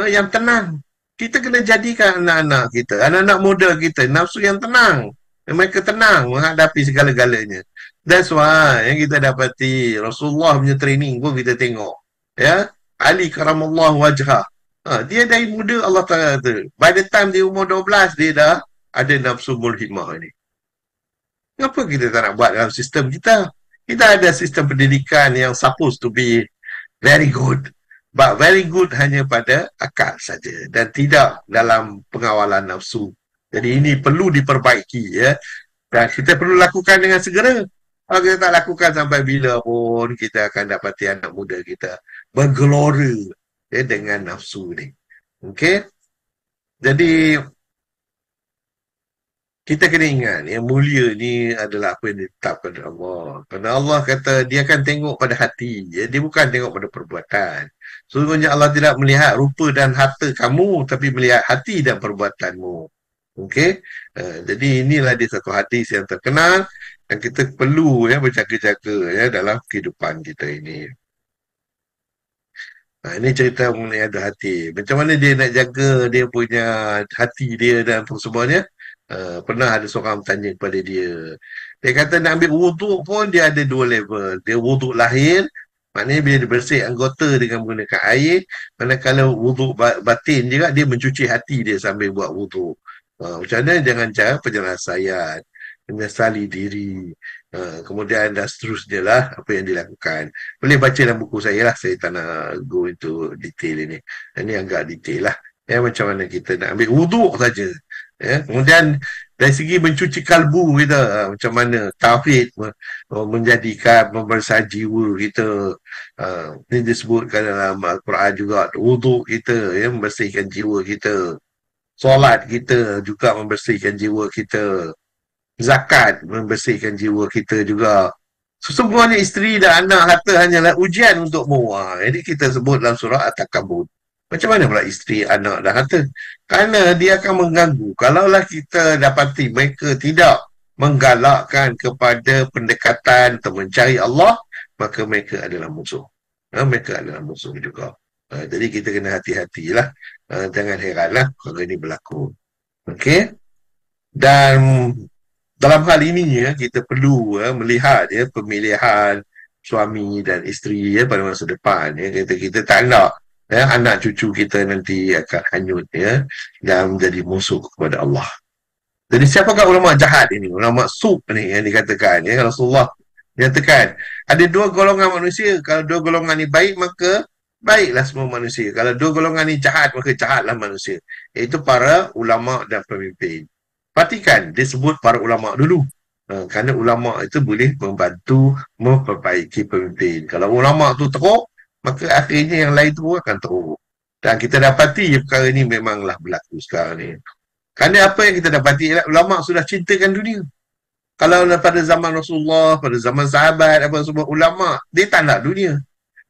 yang tenang. Kita kena jadikan anak-anak kita, anak-anak muda kita, nafsu yang tenang. Mereka tenang menghadapi segala-galanya. That's why yang kita dapati Rasulullah punya training pun kita tengok. Ya, Ali karamallahu wajhah. Dia dari muda Allah Ta'ala tu. By the time dia umur 12, dia dah ada nafsu mulhimah ni. Kenapa kita tak nak buat dalam sistem kita? Kita ada sistem pendidikan yang supposed to be very good. But very good hanya pada akal saja dan tidak dalam pengawalan nafsu. Jadi ini perlu diperbaiki ya. Dan kita perlu lakukan dengan segera. Kalau kita tak lakukan sampai bila pun kita akan dapati anak muda kita bergelora ya, dengan nafsu ni. Okey. Jadi kita kena ingat yang mulia ni adalah apa yang ditetapkan oleh Allah. Kerana Allah kata dia akan tengok pada hati. Ya? Dia bukan tengok pada perbuatan. Sesungguhnya Allah tidak melihat rupa dan harta kamu, tapi melihat hati dan perbuatanmu. Okey? Jadi inilah dia satu hadis yang terkenal dan kita perlu ya berjaga-jaga ya dalam kehidupan kita ini. Ini cerita mengenai ada hati. Macam mana dia nak jaga dia punya hati dia dan semuanya. Pernah ada seorang bertanya kepada dia. Dia kata nak ambil wuduk pun dia ada dua level. Dia wuduk lahir, maknanya bila dia bersih anggota dengan menggunakan air. Manakala wuduk batin juga, dia mencuci hati dia sambil buat wuduk. Macam mana dengan cara penyelesaian, menyesali diri, kemudian dan seterusnya lah apa yang dilakukan. Boleh baca dalam buku saya lah, saya tak nak go into detail ini. Ini agak detail lah. Ya, macam mana kita nak ambil wuduk saja. Ya, kemudian dari segi mencuci kalbu kita, macam mana tauhid menjadikan membersih jiwa kita. Ini disebutkan dalam Al-Quran juga, wuduk kita ya, membersihkan jiwa kita. Solat kita juga membersihkan jiwa kita. Zakat membersihkan jiwa kita juga. Sesungguhnya isteri dan anak harta hanyalah ujian untukmu. Ini kita sebut dalam surah At-Takabur. Macam mana pula isteri, anak dan harta? Kerana dia akan mengganggu. Kalaulah kita dapati mereka tidak menggalakkan kepada pendekatan atau mencari Allah, maka mereka adalah musuh. Mereka adalah musuh juga. Jadi kita kena hati-hatilah. Jangan heranlah kalau ini berlaku. Okey? Dan dalam hal ini ya, kita perlu melihat ya, pemilihan suami dan isteri ya, pada masa depan. Ya. Kita tak nak ya, anak cucu kita nanti akan hanyut ya, dan menjadi musuh kepada Allah. Jadi siapakah ulama jahat ini? Ulama sub ni yang dikatakan ya, Rasulullah nyatakan ada dua golongan manusia. Kalau dua golongan ni baik, maka baiklah semua manusia. Kalau dua golongan ni jahat, maka jahatlah manusia. Iaitu para ulama dan pemimpin. Perhatikan, dia sebut para ulama dulu. Kerana ulama itu boleh membantu memperbaiki pemimpin. Kalau ulama tu teruk, maka akhirnya yang lain tu akan teruk. Dan kita dapati perkara ni memanglah berlaku sekarang ni. Kerana apa yang kita dapati ialah ulama sudah cintakan dunia. Kalau pada zaman Rasulullah, pada zaman sahabat, apa semua ulama, dia tak nak dunia.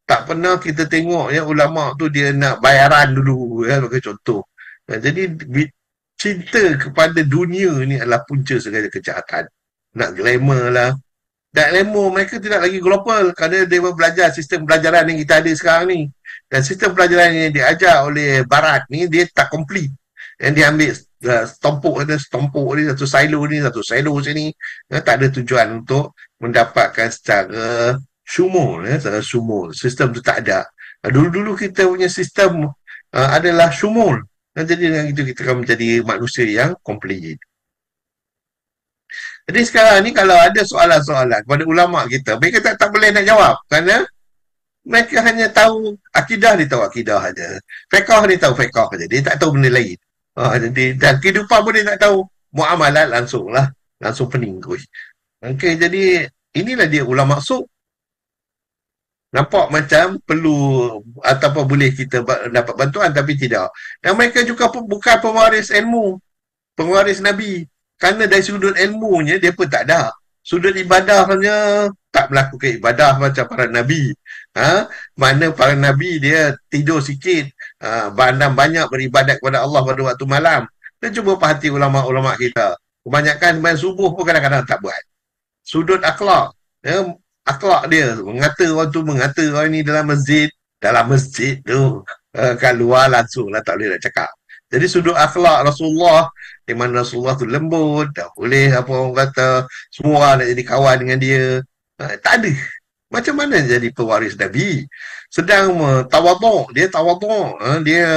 Tak pernah kita tengok ya ulama tu dia nak bayaran dulu ya sebagai contoh. Jadi cinta kepada dunia ni adalah punca segala kejahatan. Nak glamour lah. Dan glamour mereka tidak lagi global kerana dia belajar sistem pelajaran yang kita ada sekarang ni. Dan sistem pelajaran yang diajar oleh barat ni dia tak complete. Yang dia ambil stompuk ni, satu silo sini. Tak ada tujuan untuk mendapatkan secara syumul. Secara syumul. Sistem tu tak ada. Dulu-dulu kita punya sistem adalah syumul. Dan jadi dengan itu kita akan menjadi manusia yang complete. Jadi sekarang ni kalau ada soalan-soalan kepada ulama kita, mereka tak boleh nak jawab kerana mereka hanya tahu akidah, dia tahu akidah saja. Fiqh dia tahu fiqh saja. Dia tak tahu benda lain. Dan kehidupan pun dia tak tahu. Muamalat langsung lah. Langsung pening. Okay, jadi inilah dia ulama suk. Nampak macam perlu ataupun boleh kita dapat bantuan tapi tidak. Dan mereka juga bukan pewaris ilmu. Pewaris Nabi. Kerana dari sudut ilmunya dia pun tak ada. Sudut ibadahnya tak melakukan ibadah macam para Nabi. Mana para Nabi dia tidur sikit. Banyak beribadat kepada Allah pada waktu malam. Dan cuba perhati ulama-ulama kita. Kebanyakan main subuh pun kadang-kadang tak buat. Sudut akhlak. Akhlak dia. Mengata orang ni dalam masjid. Dalam masjid tu. Kat luar langsung lah tak boleh nak cakap. Jadi sudut akhlak Rasulullah, di mana Rasulullah tu lembut, tak boleh apa orang kata, semua nak jadi kawan dengan dia. Tak ada. Macam mana jadi pewaris Nabi? Sedang tawaduk, dia tawaduk. Dia,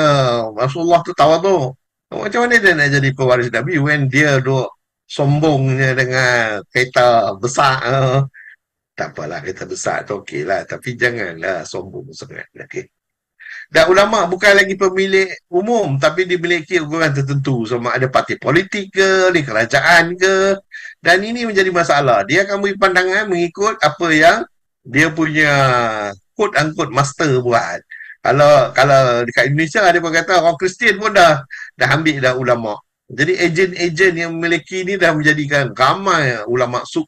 Rasulullah tu tawaduk. Macam mana dia nak jadi pewaris Nabi when dia duk sombongnya dengan kereta besar. Tak apalah, kereta besar tu okey lah. Tapi janganlah sombong sangat. Okay. Dan ulama bukan lagi pemilik umum tapi dimiliki golongan tertentu sama ada parti politik ke, di kerajaan ke. Dan ini menjadi masalah. Dia akan beri pandangan mengikut apa yang dia punya quote-unquote master buat. Kalau dekat Indonesia ada pun kata orang Kristian pun dah ambil dah ulama. Jadi ejen-ejen yang memiliki ni dah menjadikan ramai ulama suk.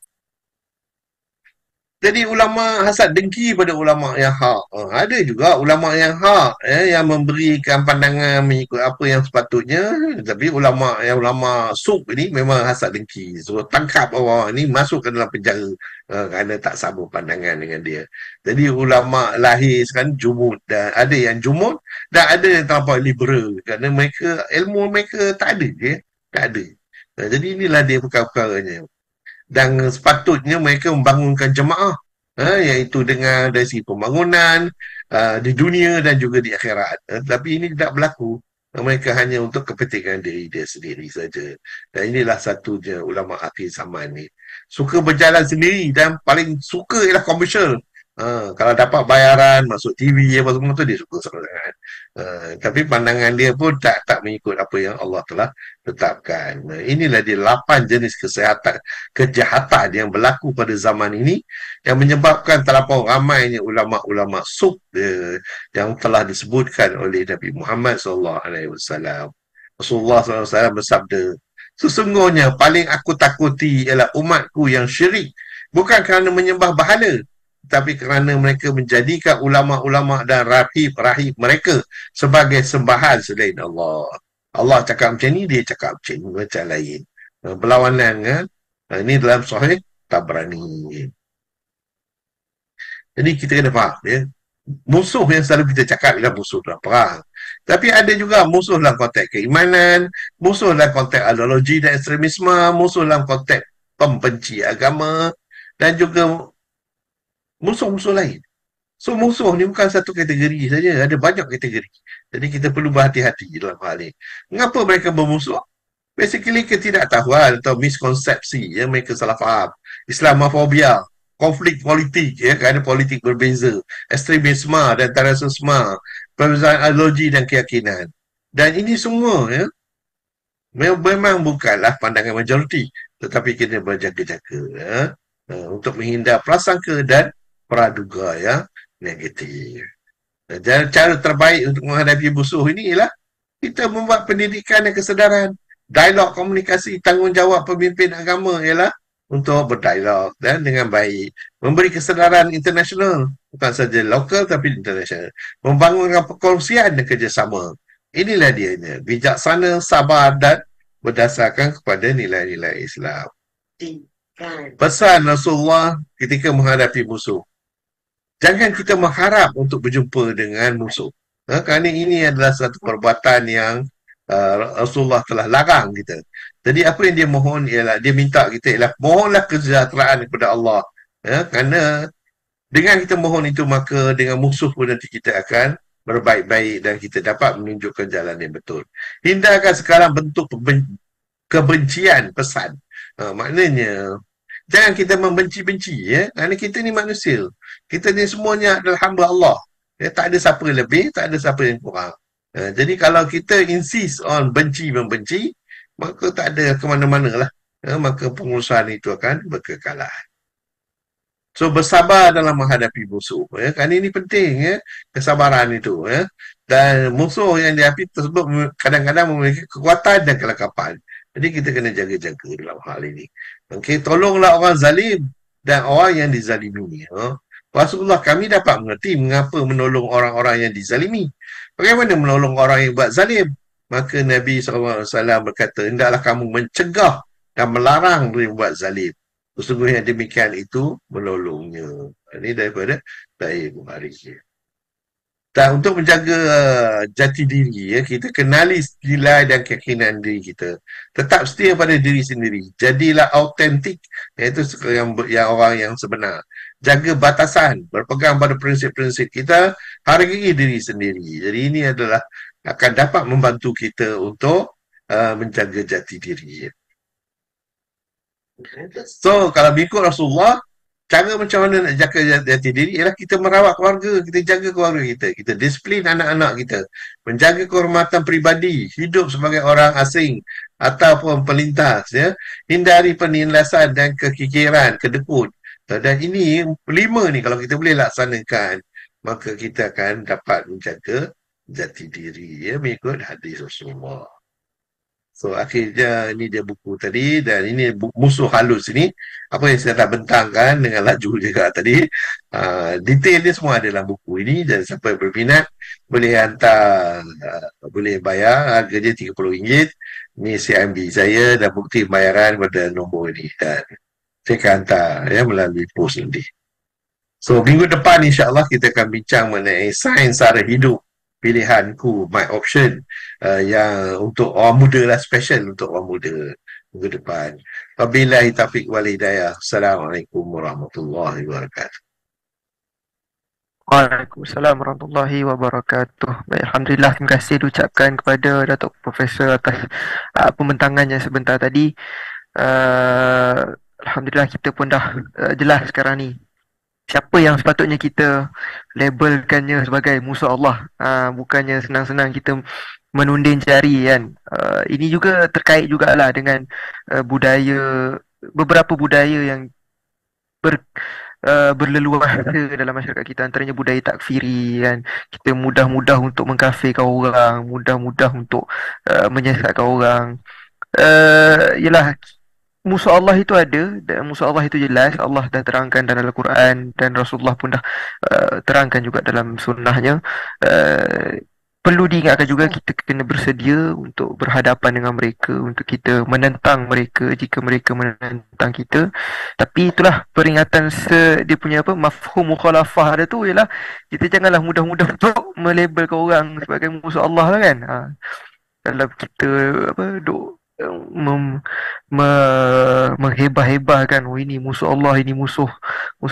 Jadi ulama hasad dengki pada ulama yang hak. Ada juga ulama yang hak yang memberikan pandangan mengikut apa yang sepatutnya. Tapi ulama suk ni memang hasad dengki. So tangkap orang ni masuk ke dalam penjara kerana tak sama pandangan dengan dia. Jadi ulama lahir sekarang jumud. Dan ada yang jumud dan ada yang terlampau liberal. Kerana mereka, ilmu mereka tak ada. Tak ada. Jadi inilah dia perkara-perkaranya. Dan sepatutnya mereka membangunkan jemaah iaitu dengan dari segi pembangunan di dunia dan juga di akhirat. Tapi ini tidak berlaku. Mereka hanya untuk kepentingan diri dia sendiri saja. Dan inilah satunya ulama akhir zaman ni. Suka berjalan sendiri dan paling suka ialah komersial. Kalau dapat bayaran masuk TV apa semua tu dia suka sangat. Tapi pandangan dia pun tak mengikut apa yang Allah telah tetapkan. Inilah dia 8 jenis kejahatan yang berlaku pada zaman ini yang menyebabkan terlampau ramainya ulama-ulama suk yang telah disebutkan oleh Nabi Muhammad SAW. Rasulullah SAW bersabda, sesungguhnya paling aku takuti ialah umatku yang syirik, bukan kerana menyembah berhala, tapi kerana mereka menjadikan ulama-ulama dan rahib-rahib mereka sebagai sembahan selain Allah. Allah cakap macam ni, dia cakap macam lain. Berlawanan kan? Ini dalam Sahih Tabrani. Jadi kita kena faham ya. Musuh yang selalu kita cakap ialah musuh dalam perang. Tapi ada juga musuh dalam konteks keimanan, musuh dalam konteks ideologi dan ekstremisme, musuh dalam konteks pembenci agama dan juga musuh-musuh lain. So musuh ni bukan satu kategori saja, ada banyak kategori. Jadi kita perlu berhati-hati dalam hal ini. Mengapa mereka bermusuh? Basically ketidaktahuan atau miskonsepsi yang mereka salah faham. Islamofobia, konflik politik kerana politik berbeza, ekstremisme dan terorisme, perbezaan ideologi dan keyakinan. Dan ini semua memang bukanlah pandangan majoriti. tetapi kena berjaga-jaga ya, untuk menghindar prasangka dan praduga yang negatif. Dan cara terbaik untuk menghadapi musuh ini ialah kita membuat pendidikan dan kesedaran. Dialog komunikasi tanggungjawab pemimpin agama ialah untuk berdialog dan dengan baik. Memberi kesedaran internasional, bukan saja lokal tapi internasional. Membangunkan perkongsian dan kerjasama. Inilah dianya. Bijaksana, sabar dan berdasarkan kepada nilai-nilai Islam. Pesan Rasulullah ketika menghadapi musuh. Jangan kita mengharap untuk berjumpa dengan musuh. Kerana ini adalah satu perbuatan yang Rasulullah telah larang kita. Jadi apa yang dia mohon ialah, dia minta kita ialah mohonlah kesejahteraan kepada Allah. Kerana dengan kita mohon itu, maka dengan musuh pun nanti kita akan berbaik-baik dan kita dapat menunjukkan jalan yang betul. Hindarkan sekarang bentuk kebencian pesan. Maknanya jangan kita membenci-benci ya. Kerana kita ni manusia. Kita ni semuanya adalah hamba Allah. Ya, tak ada siapa lebih, tak ada siapa yang kurang. Jadi kalau kita insist on benci-membenci, maka tak ada ke mana-mana lah. Maka pengurusan itu akan berkekalan. So bersabar dalam menghadapi musuh. Kerana ini penting ya. Kesabaran itu. Dan musuh yang dihadapi tersebut kadang-kadang memiliki kekuatan dan kelengkapan. Jadi kita kena jaga-jaga dalam hal ini. Okey, tolonglah orang zalim dan orang yang dizalimi. Rasulullah, kami dapat mengerti mengapa menolong orang-orang yang dizalimi. Bagaimana menolong orang yang buat zalim? Maka Nabi SAW berkata, hendaklah kamu mencegah dan melarang dia buat zalim. Sesungguhnya demikian itu menolongnya. Ini daripada Sahih Bukhari. Dan untuk menjaga jati diri, kita kenali nilai dan keyakinan diri kita. Tetap setia pada diri sendiri. Jadilah autentik, iaitu yang orang yang sebenar. Jaga batasan, berpegang pada prinsip-prinsip kita, hargai diri sendiri. Jadi ini adalah akan dapat membantu kita untuk menjaga jati diri. So, kalau ikut Rasulullah, cara macam mana nak jaga jati diri ialah kita merawat keluarga, kita jaga keluarga kita, kita disiplin anak-anak kita, menjaga kehormatan peribadi, hidup sebagai orang asing ataupun pelintas, ya, hindari penindasan dan kekikiran, kedekut. Dan ini 5 ni kalau kita boleh laksanakan, maka kita akan dapat menjaga jati diri, ya, mengikut hadis Rasulullah. So akhirnya ini dia buku tadi, dan ini musuh halus ini, apa yang saya dah bentangkan dengan laju juga tadi. Detail dia semua ada dalam buku ini, dan siapa yang berminat boleh hantar, boleh bayar, harga dia RM30. Ini CIMB saya, dan bukti pembayaran pada nombor ini, dan saya akan hantar ya melalui pos nanti. So minggu depan insyaAllah kita akan bincang mengenai sains sara hidup pilihanku, my option, yang untuk orang muda lah, special untuk orang muda minggu depan. Wabillahi taufiq wal hidayah. Assalamualaikum warahmatullahi wabarakatuh. Waalaikumsalam warahmatullahi wabarakatuh. Baik, Alhamdulillah, terima kasih diucapkan kepada Datuk Profesor atas pembentangannya sebentar tadi. Alhamdulillah kita pun dah jelas sekarang ni siapa yang sepatutnya kita labelkannya sebagai musuh Allah. Bukannya senang-senang kita menunding jari kan. Ini juga terkait jugalah dengan budaya, beberapa budaya yang berleluasa dalam masyarakat kita, antaranya budaya takfiri kan. Kita mudah-mudah untuk mengkafirkan orang, mudah-mudah untuk menyesatkan orang. Yalah, musuh Allah itu ada, dan musuh Allah itu jelas. Allah dah terangkan dalam Al-Quran, dan Rasulullah pun dah terangkan juga dalam sunnahnya. Perlu diingatkan juga, kita kena bersedia untuk berhadapan dengan mereka, untuk kita menentang mereka jika mereka menentang kita. Tapi itulah peringatan dia punya mafhum mukhalafah ada tu, ialah kita janganlah mudah-mudah untuk melabelkan orang sebagai musuh Allah lah kan. Kalau kita menghebah-hebahkan, oh ini musuh Allah, ini musuh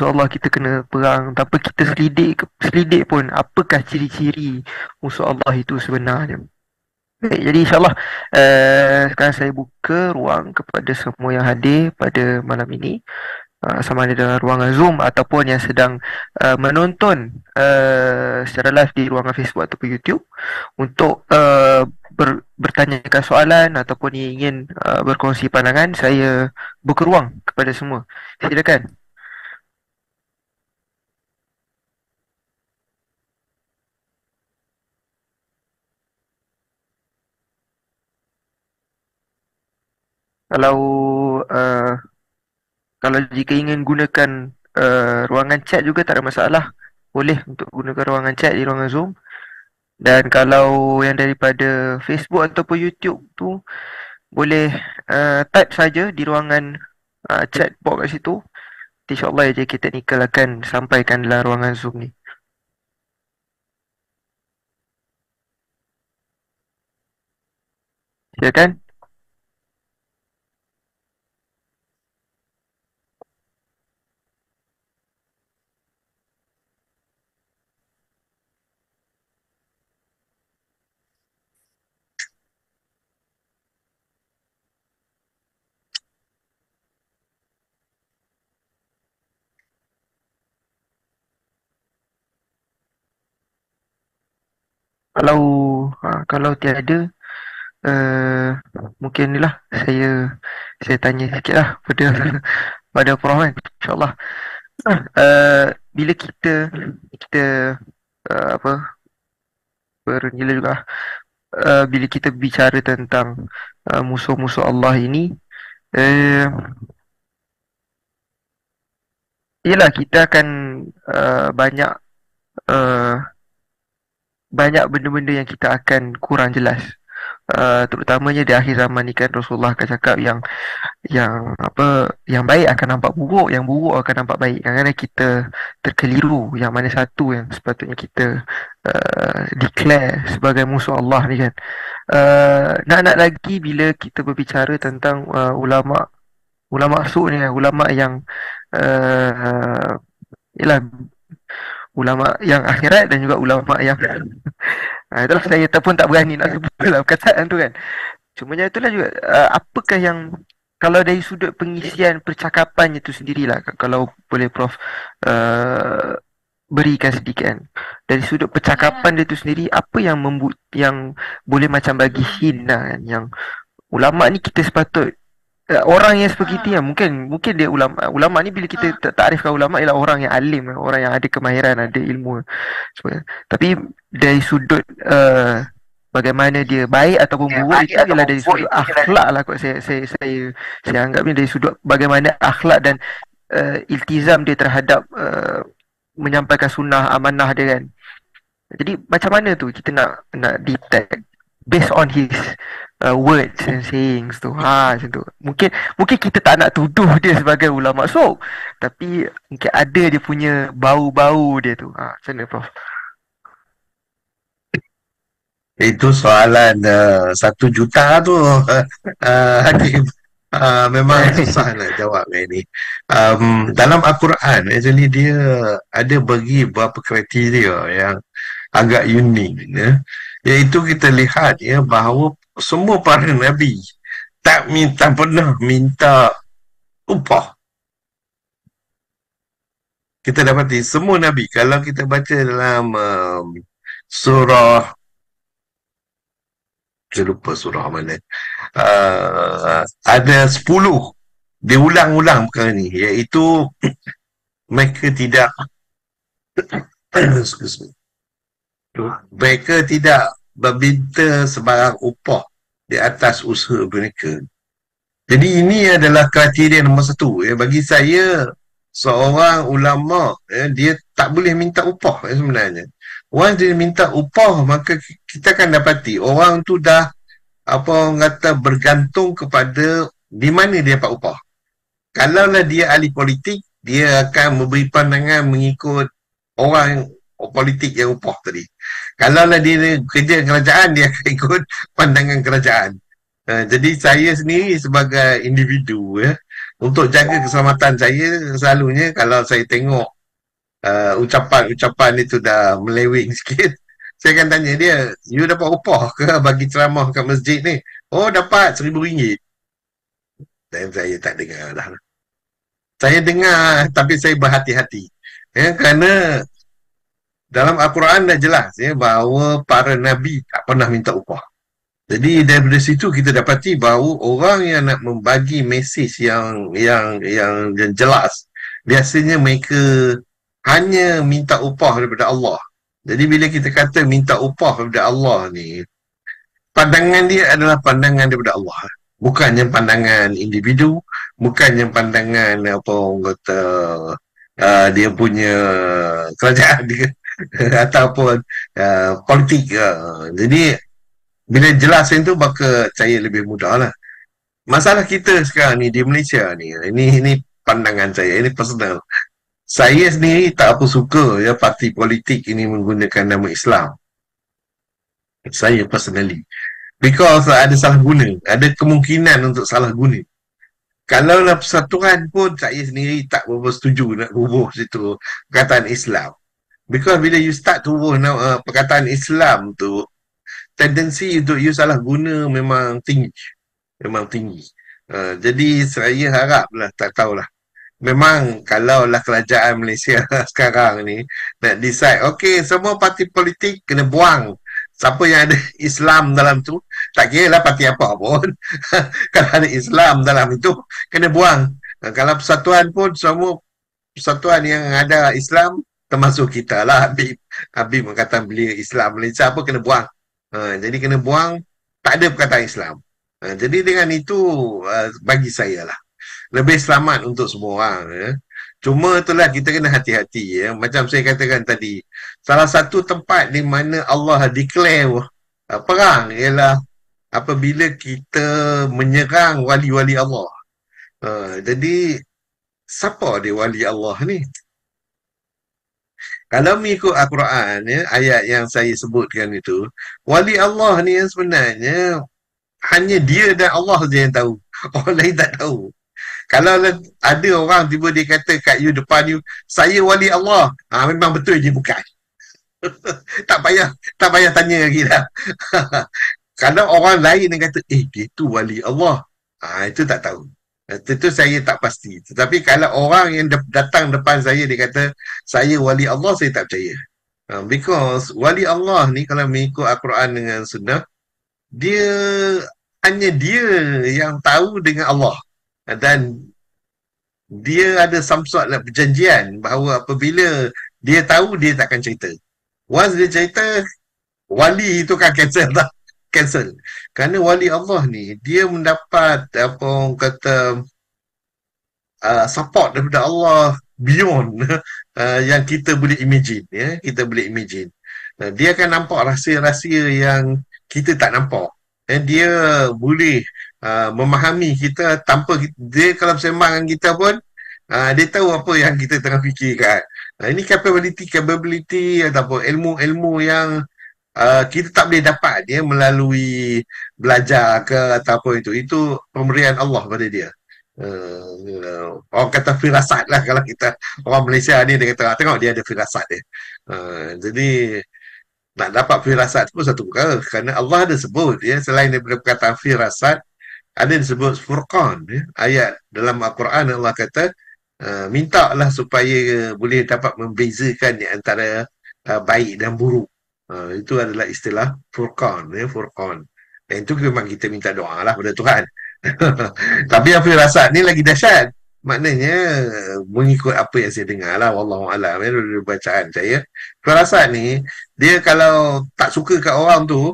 Allah, kita kena perang, tanpa kita selidik pun apakah ciri-ciri musuh Allah itu sebenarnya. Baik, jadi insyaAllah sekarang saya buka ruang kepada semua yang hadir pada malam ini, sama ada dalam ruangan Zoom ataupun yang sedang menonton secara live di ruangan Facebook ataupun YouTube, untuk bertanyakan soalan ataupun ingin berkongsi pandangan, saya buka ruang kepada semua. Silakan. Kalau uh, kalau jika ingin gunakan ruangan chat juga tak ada masalah. Boleh untuk gunakan ruangan chat di ruangan Zoom. Dan kalau yang daripada Facebook ataupun YouTube tu, boleh type saja di ruangan chat box kat situ. InsyaAllah JK Technical akan sampaikan dalam ruangan Zoom ni. Silakan. Kalau kalau tiada, uh, mungkin ni lah saya tanya sikit lah pada pada Prof kan, insyaAllah. Bila kita apa bernilai juga bila kita bicara tentang musuh-musuh Allah ini, uh, yelah kita akan banyak uh, banyak benda-benda yang kita akan kurang jelas. Terutamanya di akhir zaman ni kan, Rasulullah akan cakap yang baik akan nampak buruk, yang buruk akan nampak baik. Kadang-kadang kita terkeliru yang mana satu yang sepatutnya kita declare sebagai musuh Allah ni kan. Nak lagi bila kita berbicara tentang ulama su' ni kan, ulama yang uh, yalah, ulama yang akhirat dan juga ulama yang itulah saya pun tak berani nak sebut dalam perkataan tu kan. Cumanya itulah juga apakah yang, kalau dari sudut pengisian percakapan itu sendirilah, kalau boleh Prof berikan sedikit kan, dari sudut percakapan dia tu sendiri, apa yang yang boleh macam bagi hint lah kan, yang ulama ni kita sepatut orang yang seperti itu yang mungkin dia ulama ni bila kita takrifkan ulama ialah orang yang alim, orang yang ada kemahiran, ada ilmu. Tapi dari sudut bagaimana dia baik ataupun buruk itu ialah dari sudut akhlak lah kot. Saya anggap ni dari sudut bagaimana akhlak dan iltizam dia terhadap menyampaikan sunnah amanah dia kan. Jadi macam mana tu kita nak detect based on his words and sayings tu. Macam tu. Mungkin kita tak nak tuduh dia sebagai ulama sok, tapi mungkin ada dia punya bau-bau dia tu. Macam mana Prof? Itu soalan 1 juta tu, Hakim. Memang susah nak jawab ini. Dalam Al-Quran, actually dia ada bagi beberapa kriteria yang agak unik. Iaitu kita lihat bahawa semua para Nabi tak pernah minta upah. Kita dapati semua Nabi, kalau kita baca dalam surah, saya lupa surah mana, ada 10 dia ulang-ulang perkara ni, iaitu mereka tidak mereka tidak meminta sebarang upah di atas usaha mereka. Jadi ini adalah kriteria nombor 1. Bagi saya, seorang ulama, dia tak boleh minta upah sebenarnya. Once dia minta upah, maka kita akan dapati orang tu dah kata bergantung kepada di mana dia dapat upah. Kalaulah dia ahli politik, dia akan memberi pandangan mengikut orang politik yang upah tadi. Kalaulah dia kerja kerajaan, dia akan ikut pandangan kerajaan. Jadi saya sendiri sebagai individu, untuk jaga keselamatan saya, selalunya kalau saya tengok ucapan-ucapan itu dah melewing sikit, saya akan tanya dia, you dapat upah ke bagi ceramah kat masjid ni? Oh, dapat RM1,000. Dan saya tak dengar dah. Saya dengar, tapi saya berhati-hati. Kerana dalam Al-Quran dah jelas bahawa para Nabi tak pernah minta upah. Jadi daripada situ kita dapati bahawa orang yang nak membagi mesej yang jelas, biasanya mereka hanya minta upah daripada Allah. Jadi bila kita kata minta upah daripada Allah ni, pandangan dia adalah pandangan daripada Allah. Bukannya pandangan individu, bukannya pandangan apa orang kata dia punya kerajaan dia ataupun politik. Jadi bila jelas yang tu maka saya lebih mudah lah. Masalah kita sekarang ni di Malaysia ni, ini pandangan saya, ini personal. Saya sendiri tak apa suka ya parti politik ini menggunakan nama Islam. Saya personally. Because ada salah guna. Ada kemungkinan untuk salah guna. Kalau lah persatuan pun saya sendiri tak berapa setuju nak bubuh situ perkataan Islam. Because bila you start to perkataan Islam tu, tendensi untuk you salah guna memang tinggi. Memang tinggi. Jadi saya haraplah, tak tahulah. Memang kalau lah kerajaan Malaysia sekarang ni nak decide, okay, semua parti politik kena buang. Siapa yang ada Islam dalam tu, tak kira lah parti apa pun. Kalau ada Islam dalam itu, kena buang. Kalau persatuan pun, semua persatuan yang ada Islam, termasuk kita lah. Habib mengatakan beliau Islam Malaysia apa kena buang. Jadi kena buang, tak ada perkataan Islam. Jadi dengan itu, bagi saya lah, lebih selamat untuk semua orang. Cuma itulah kita kena hati-hati. Macam saya katakan tadi, salah satu tempat di mana Allah declare perang ialah apabila kita menyerang wali-wali Allah. Jadi, siapa dia wali Allah ni? Kalau mengikut Al-Quran, ayat yang saya sebutkan itu, wali Allah ni yang sebenarnya hanya dia dan Allah saja yang tahu. Orang lain tak tahu. Kalau ada orang tiba dia kata kat you depan you, saya wali Allah, memang betul je bukan. tak payah tanya lagi dah. Kalau orang lain yang kata, dia tu wali Allah, itu tak tahu. Itu saya tak pasti. Tetapi kalau orang yang datang depan saya dia kata saya wali Allah, saya tak percaya. Because wali Allah ni kalau mengikut Al-Quran dengan Sunnah, dia hanya dia yang tahu dengan Allah. Dan dia ada some sort perjanjian bahawa apabila dia tahu, dia takkan cerita. Once dia cerita, wali itu kan cancel tak? Cancel. Kerana wali Allah ni, dia mendapat apa orang kata support daripada Allah beyond yang kita boleh imagine. Kita boleh imagine. Dia akan nampak rahsia-rahsia yang kita tak nampak. Dia boleh memahami kita tanpa dia kalau bersembang dengan kita pun dia tahu apa yang kita tengah fikirkan. Ini capability ataupun ilmu-ilmu yang kita tak boleh dapat dia melalui belajar ke ataupun itu pemberian Allah pada dia. Orang kata firasat lah kalau kita orang Malaysia ni dia kata tengok dia ada firasat dia. Jadi nak dapat firasat pun satu perkara kerana Allah ada sebut selain daripada perkataan firasat ada disebut furqan ayat dalam Al-Quran Allah kata mintalah supaya boleh dapat membezakan di antara baik dan buruk. Itu adalah istilah furqan. Furqan. Dan itu memang kita minta doa lah pada Tuhan. Tapi yang firasat ni lagi dahsyat. Maknanya mengikut apa yang saya dengar lah, wallahualam, dari bacaan saya, firasat ni dia kalau tak suka kat orang tu,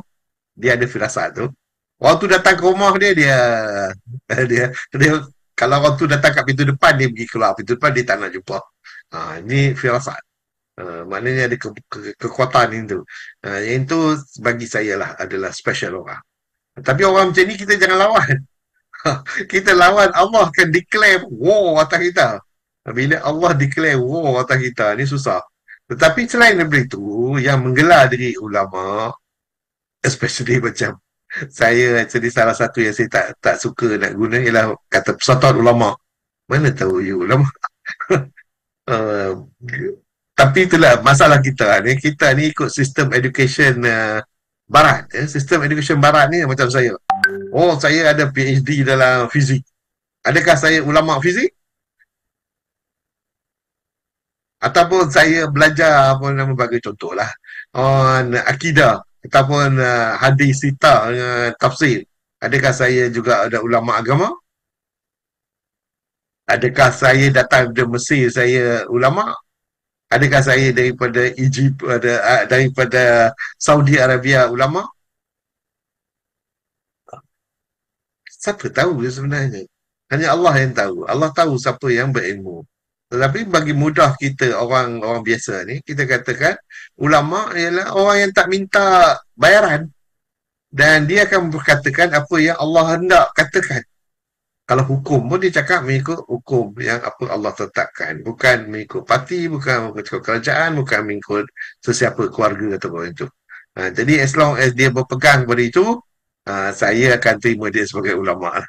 dia ada firasat tu. Orang tu datang ke rumah dia dia kalau orang tu datang kat pintu depan, dia pergi keluar pintu depan, dia tak nak jumpa. Ini firasat. Maknanya ada kekuatan itu. Yang itu bagi saya lah adalah special orang. Tapi orang macam ni kita jangan lawan. Kita lawan, Allah akan declare war atas kita. Bila Allah declare war atas kita, ni susah. Tetapi selain daripada itu, yang menggelar diri ulama, especially macam saya, jadi salah satu yang saya tak suka nak guna ialah kata persatuan ulama. Mana tahu you ulama? Tapi itulah masalah kita ni. Kita ni ikut sistem education barat. Sistem education barat ni macam saya. Saya ada PhD dalam fizik. Adakah saya ulama fizik? Ataupun saya belajar apa nama bagi contohlah akidah. ataupun hadis sita tafsir. Adakah saya juga ada ulama agama? Adakah saya datang dari Mesir saya ulama? Adakah saya daripada Egypt daripada Saudi Arabia ulama? Siapa tahu dia sebenarnya. Hanya Allah yang tahu. Allah tahu siapa yang berilmu. Tetapi bagi mudah kita orang-orang biasa ni, kita katakan ulama ialah orang yang tak minta bayaran dan dia akan berkatakan apa yang Allah hendak katakan. Kalau hukum pun dia cakap mengikut hukum yang apa Allah tetapkan. Bukan mengikut parti, bukan mengikut kerajaan, bukan mengikut sesiapa keluarga atau apa itu. Jadi as long as dia berpegang pada itu, saya akan terima dia sebagai ulama.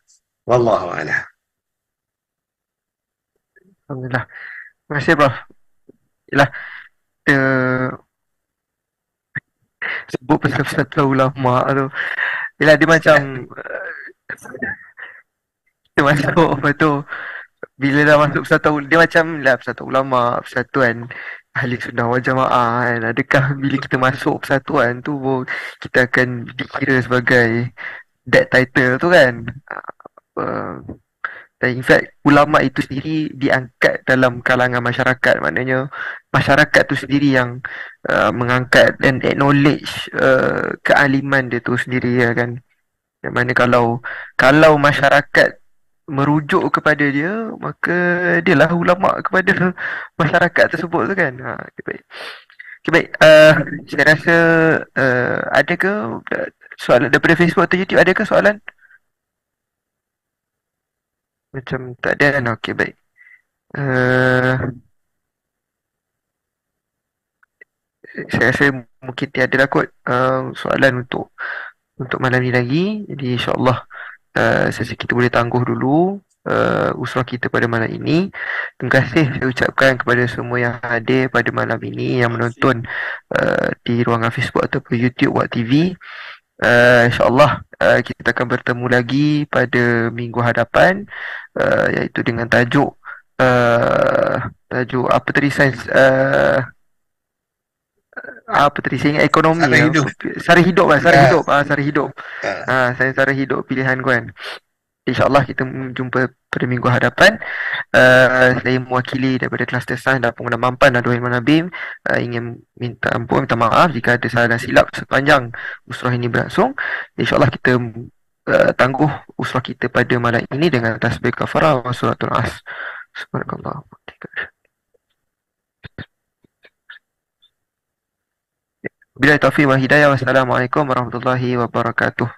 Wallahu a'lam. Alhamdulillah. Terima kasih, Prof. Yalah, kita sebut pasal-pasal ulama tu. Yalah, dia macam kita masuk apa tu. Bila dah masuk persatuan, dia macam lah persatuan ulama, persatuan ahli sunnah wal jamaah kan. Adakah bila kita masuk persatuan tu kita akan dikira sebagai that title tu kan? Uh, dan in fact ulama itu sendiri diangkat dalam kalangan masyarakat, maknanya masyarakat tu sendiri yang mengangkat dan acknowledge kealiman dia tu sendiri ya kan. Yang mana kalau masyarakat merujuk kepada dia, maka dialah ulama kepada masyarakat tersebut tu kan. Okay, baik. Okay, baik. Saya rasa ada ke soalan daripada Facebook atau YouTube, ada ke soalan? Macam tak ada kan? Okey, baik. Uh, saya rasa mungkin tiada lah kot soalan untuk malam ni lagi. Jadi insyaAllah sesi kita boleh tangguh dulu usrah kita pada malam ini. Terima kasih saya ucapkan kepada semua yang hadir pada malam ini, yang menonton di ruangan Facebook ataupun YouTube Wak TV. InsyaAllah kita akan bertemu lagi pada minggu hadapan, iaitu dengan tajuk apa tadi, sains apa tadi saya ingat ekonomi Sara hidup. sara hidup lah, sara Ya. hidup sara hidup Ah, sains sara hidup pilihan kan. InsyaAllah kita jumpa pada minggu hadapan. Saya mewakili daripada kluster sains dan pengguna mampan Nadwa Ilman Habib ingin minta ampun, minta maaf jika ada salah dan silap sepanjang usrah ini berlangsung. InsyaAllah kita tangguh usrah kita pada malam ini dengan tasbih kafarah wa suratul as. Subhanakallah. Bila taufiq wa hidayah. Wassalamualaikum warahmatullahi wabarakatuh.